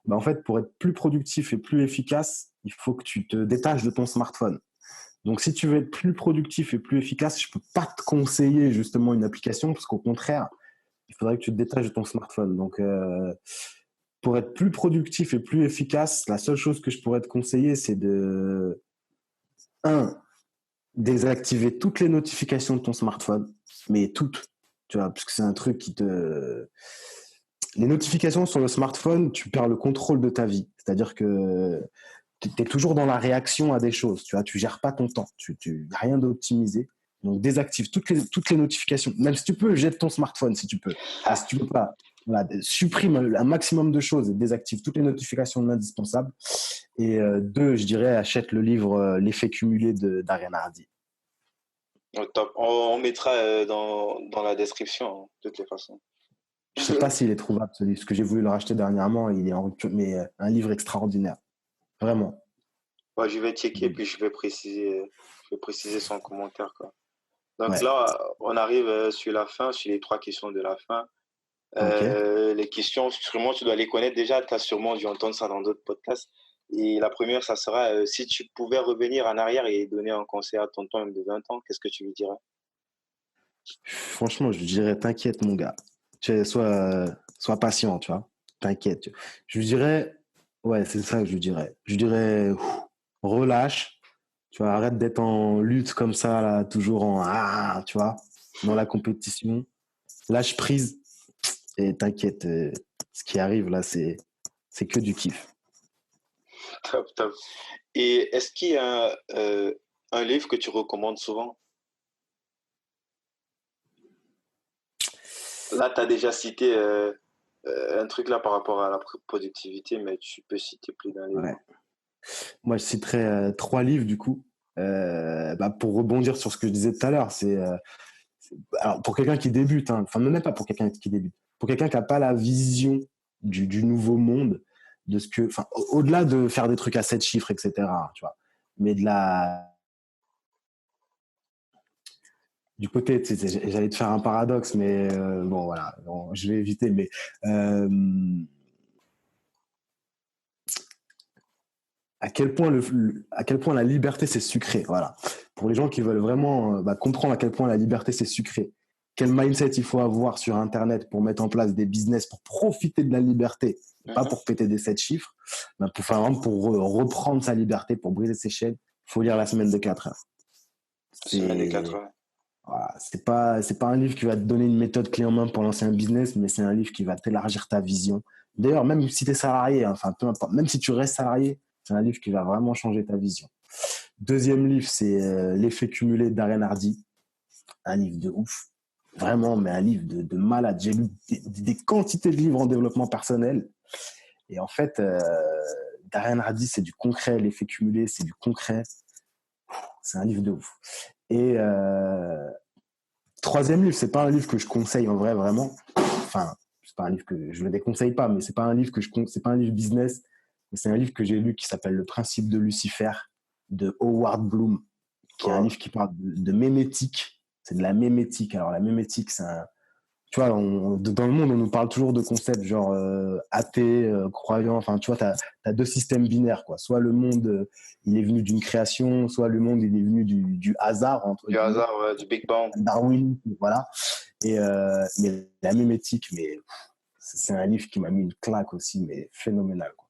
Bah, en fait, pour être plus productif et plus efficace, il faut que tu te détaches de ton smartphone. Donc, si tu veux être plus productif et plus efficace, je peux pas te conseiller justement une application parce qu'au contraire, il faudrait que tu te détaches de ton smartphone. Donc, pour être plus productif et plus efficace, la seule chose que je pourrais te conseiller, c'est de, un, désactiver toutes les notifications de ton smartphone, mais toutes, tu vois, parce que c'est un truc qui te... Les notifications sur le smartphone, tu perds le contrôle de ta vie. C'est-à-dire que tu es toujours dans la réaction à des choses, tu vois, tu gères pas ton temps, tu rien d'optimisé. Donc désactive toutes les notifications. Même si tu peux, jette ton smartphone si tu peux. Mais si tu peux pas, voilà, supprime un maximum de choses et désactive toutes les notifications indispensables. Et deux, je dirais, achète le livre L'effet cumulé d'Ariane Hardy. Au top. On mettra dans la description, hein, de toutes les façons. Je sais pas s'il est trouvable, ce livre, parce que j'ai voulu le racheter dernièrement, il est en rupture, mais un livre extraordinaire. Vraiment. Ouais, je vais checker puis je vais préciser son commentaire, quoi. Donc Ouais. là, on arrive sur la fin, sur les trois questions de la fin. Ok. Les questions, sûrement, tu dois les connaître déjà. Tu as sûrement dû entendre ça dans d'autres podcasts. Et la première, ça sera si tu pouvais revenir en arrière et donner un conseil à ton toi-même de 20 ans, qu'est-ce que tu lui dirais? Franchement, je dirais, t'inquiète, mon gars. Tu sais, sois patient, tu vois. T'inquiète. Je lui dirais, ouais, c'est ça que je lui dirais. Je lui dirais, relâche. Tu vois, arrête d'être en lutte comme ça, là, toujours tu vois, dans la compétition. Lâche prise et t'inquiète. Ce qui arrive là, c'est que du kiff. Top, top. Et est-ce qu'il y a un livre que tu recommandes souvent? Là, tu as déjà cité un truc là par rapport à la productivité, mais tu peux citer plus d'un Ouais. livre. Moi, je citerais trois livres du coup. Bah, pour rebondir sur ce que je disais tout à l'heure, alors pour quelqu'un qui débute, hein, enfin même pas pour quelqu'un qui débute, pour quelqu'un qui n'a pas la vision du nouveau monde, de ce que, enfin au-delà de faire des trucs à 7 chiffres, etc. Tu vois, mais du côté, j'allais te faire un paradoxe, mais bon voilà, bon, je vais éviter, mais euh, à quel point la liberté c'est sucré, voilà. Pour les gens qui veulent vraiment comprendre à quel point la liberté c'est sucré, quel mindset il faut avoir sur Internet pour mettre en place des business, pour profiter de la liberté, pas Mhm. pour péter des 7 chiffres, pour reprendre sa liberté, pour briser ses chaînes, il faut lire La semaine de 4 heures. Semaine des C'est 80. voilà, c'est pas un livre qui va te donner une méthode clé en main pour lancer un business, mais c'est un livre qui va t'élargir ta vision. D'ailleurs, même si tu es salarié, hein, enfin peu importe, même si tu restes salarié, c'est un livre qui va vraiment changer ta vision. Deuxième livre, c'est L'effet cumulé d'Ariane Hardy, un livre de ouf, vraiment, mais un livre de malade. J'ai lu des quantités de livres en développement personnel, et en fait, d'Ariane Hardy, c'est du concret. L'effet cumulé, c'est du concret. C'est un livre de ouf. Et troisième livre, c'est pas un livre que je conseille en vrai, vraiment. Enfin, c'est pas un livre que je le déconseille pas, mais c'est pas un livre c'est pas un livre business, mais c'est un livre que j'ai lu qui s'appelle Le principe de Lucifer de Howard Bloom, qui est un Quoi? livre qui parle de mémétique. C'est de la mémétique. Alors la mémétique, c'est un, tu vois, dans le monde, on nous parle toujours de concepts genre athée, croyant. Enfin, tu vois, t'as deux systèmes binaires, quoi. Soit le monde, il est venu d'une création, soit le monde, il est venu du hasard, entre Du guillemets. hasard, ouais, du Big Bang. Darwin, voilà. Et mais la mémétique, mais c'est un livre qui m'a mis une claque aussi, mais phénoménal, quoi.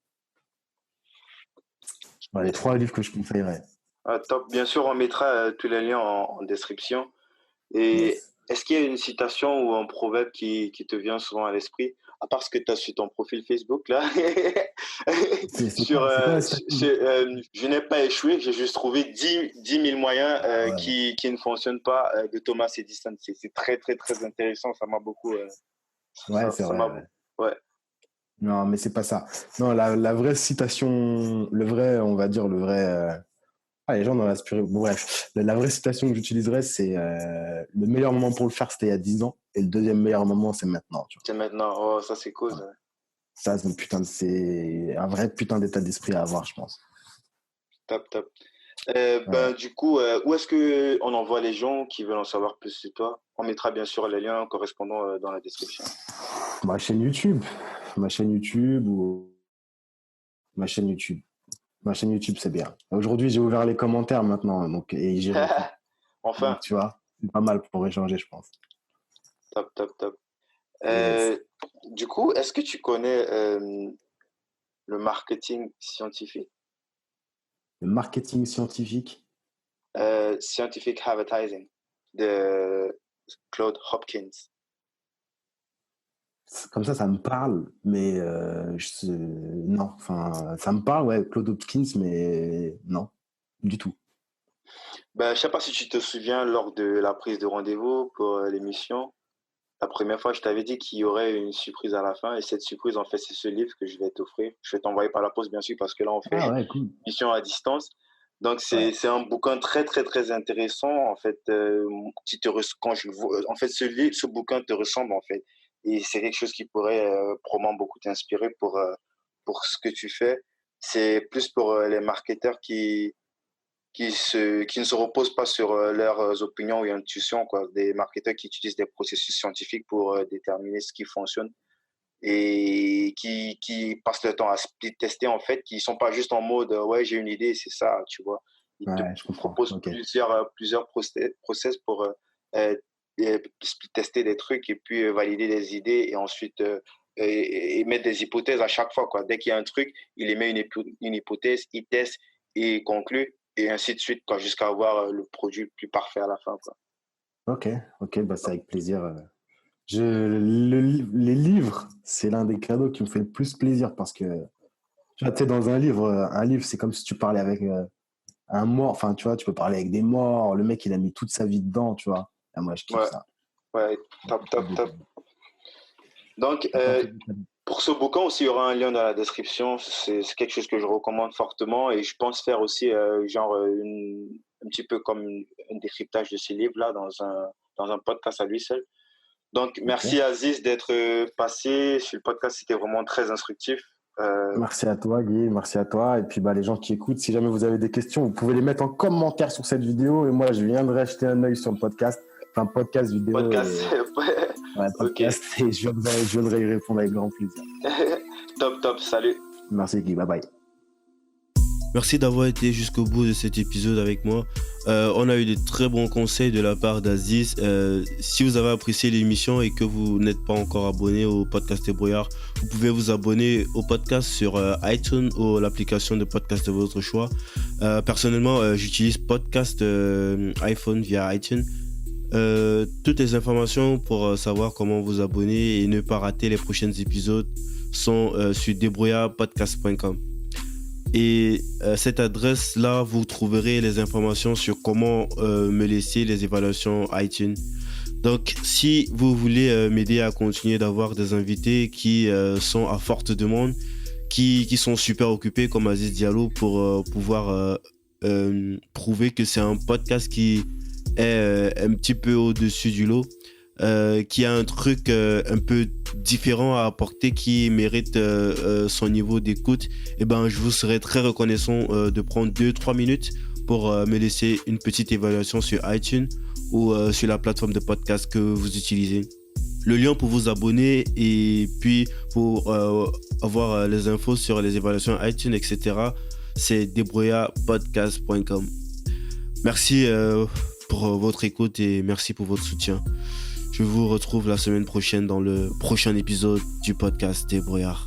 Voilà, les trois livres que je conseillerais. Ah, top. Bien sûr, on mettra tous les liens en description. Et Yes. est-ce qu'il y a une citation ou un proverbe qui te vient souvent à l'esprit, à part ce que tu as sur ton profil Facebook là, C'est quoi la citation? je n'ai pas échoué, j'ai juste trouvé 10 000 moyens Ah ouais, qui ne fonctionnent pas de Thomas Edison. C'est très, très, très intéressant. Ça m'a beaucoup. ouais, c'est Ça vrai. m'a, Ouais. Ouais. Non, mais c'est pas ça. Non, la vraie citation, on va dire, les gens dans l'aspiré. Bon, bref, la vraie citation que j'utiliserais, c'est le meilleur moment pour le faire, c'était il y a 10 ans, et le deuxième meilleur moment, c'est maintenant. Tu C'est maintenant. Oh, ça, c'est cool. vois. Ça. Ça, c'est un vrai putain d'état d'esprit à avoir, je pense. Top, top. Ouais. Du coup, où est-ce que on envoie les gens qui veulent en savoir plus sur toi? On mettra bien sûr les liens correspondants dans la description. Ma chaîne YouTube. Ma chaîne YouTube ou ma chaîne YouTube. Ma chaîne YouTube, c'est bien. Aujourd'hui, j'ai ouvert les commentaires maintenant, donc, et j'y réponds. Enfin, Donc, tu vois, c'est pas mal pour échanger, je pense. top, top, top. Yes. Euh, du coup, est-ce que tu connais le marketing scientifique? Le marketing scientifique, Scientific Advertising de Claude Hopkins. comme ça me parle, mais non, enfin, ça me parle, ouais, Claude Hopkins, mais non, du tout. Je sais pas si tu te souviens lors de la prise de rendez-vous pour l'émission. La première fois, je t'avais dit qu'il y aurait une surprise à la fin. Et cette surprise, en fait, c'est ce livre que je vais t'offrir. Je vais t'envoyer par la poste, bien sûr, parce que là, on fait Ah ouais, cool. mission à distance. Donc, Ouais, c'est un bouquin très, très, très intéressant. En fait, quand je le vois, en fait, ce bouquin te ressemble, en fait. Et c'est quelque chose qui pourrait probablement beaucoup t'inspirer pour ce que tu fais. C'est plus pour les marketeurs qui ne se reposent pas sur leurs opinions ou intuitions, quoi. Des marketeurs qui utilisent des processus scientifiques pour déterminer ce qui fonctionne et qui passent le temps à split tester, en fait, qui sont pas juste en mode ouais, j'ai une idée, c'est ça, tu vois. Ils te ouais, je comprends. proposent Ok. plusieurs process pour split tester des trucs et puis valider des idées et ensuite et mettre des hypothèses à chaque fois, quoi. Dès qu'il y a un truc, il émet une hypothèse, il teste et il conclut et ainsi de suite, quoi, jusqu'à avoir le produit le plus parfait à la fin, quoi. Ok, ok, bah c'est avec plaisir. Les livres, c'est l'un des cadeaux qui me fait le plus plaisir parce que, tu vois, tu sais, dans un livre, c'est comme si tu parlais avec un mort. Enfin, tu vois, tu peux parler avec des morts. Le mec, il a mis toute sa vie dedans, tu vois. Et moi, je kiffe Ouais, ça. ouais, top, C'est un top, beau top. cadeau. Donc, C'est un très beau cadeau. pour ce bouquin aussi, il y aura un lien dans la description. C'est quelque chose que je recommande fortement et je pense faire aussi un petit peu comme un décryptage de ce livre-là dans un podcast à lui seul. Donc, Ok. merci Aziz d'être passé sur le podcast. C'était vraiment très instructif. Euh, Merci à toi, Guy. Merci à toi. Et puis, bah, les gens qui écoutent, si jamais vous avez des questions, vous pouvez les mettre en commentaire sur cette vidéo. Et moi, je viendrai jeter un œil sur le podcast. Enfin, podcast vidéo podcast. et ouais, Ok. podcast. Et je viendrai y répondre avec grand plaisir. Top, top. Salut. Merci, Guy. Bye bye. Merci d'avoir été jusqu'au bout de cet épisode avec moi. On a eu des très bons conseils de la part d'Aziz. Si vous avez apprécié l'émission et que vous n'êtes pas encore abonné au podcast des Brouillards, vous pouvez vous abonner au podcast sur iTunes ou l'application de podcast de votre choix. Personnellement, j'utilise podcast iPhone via iTunes. Toutes les informations pour savoir comment vous abonner et ne pas rater les prochains épisodes sont sur débrouillardpodcast.com. Et cette adresse-là, vous trouverez les informations sur comment me laisser les évaluations iTunes. Donc, si vous voulez m'aider à continuer d'avoir des invités qui sont à forte demande, qui sont super occupés comme Aziz Diallo pour pouvoir prouver que c'est un podcast qui est un petit peu au-dessus du lot, qui a un truc un peu différent à apporter, qui mérite son niveau d'écoute, et ben je vous serais très reconnaissant de prendre 2-3 minutes pour me laisser une petite évaluation sur iTunes ou sur la plateforme de podcast que vous utilisez. Le lien pour vous abonner et puis pour avoir les infos sur les évaluations iTunes, etc., c'est débrouillardpodcast.com. Merci pour votre écoute et merci pour votre soutien. Je vous retrouve la semaine prochaine dans le prochain épisode du podcast des Brouillards.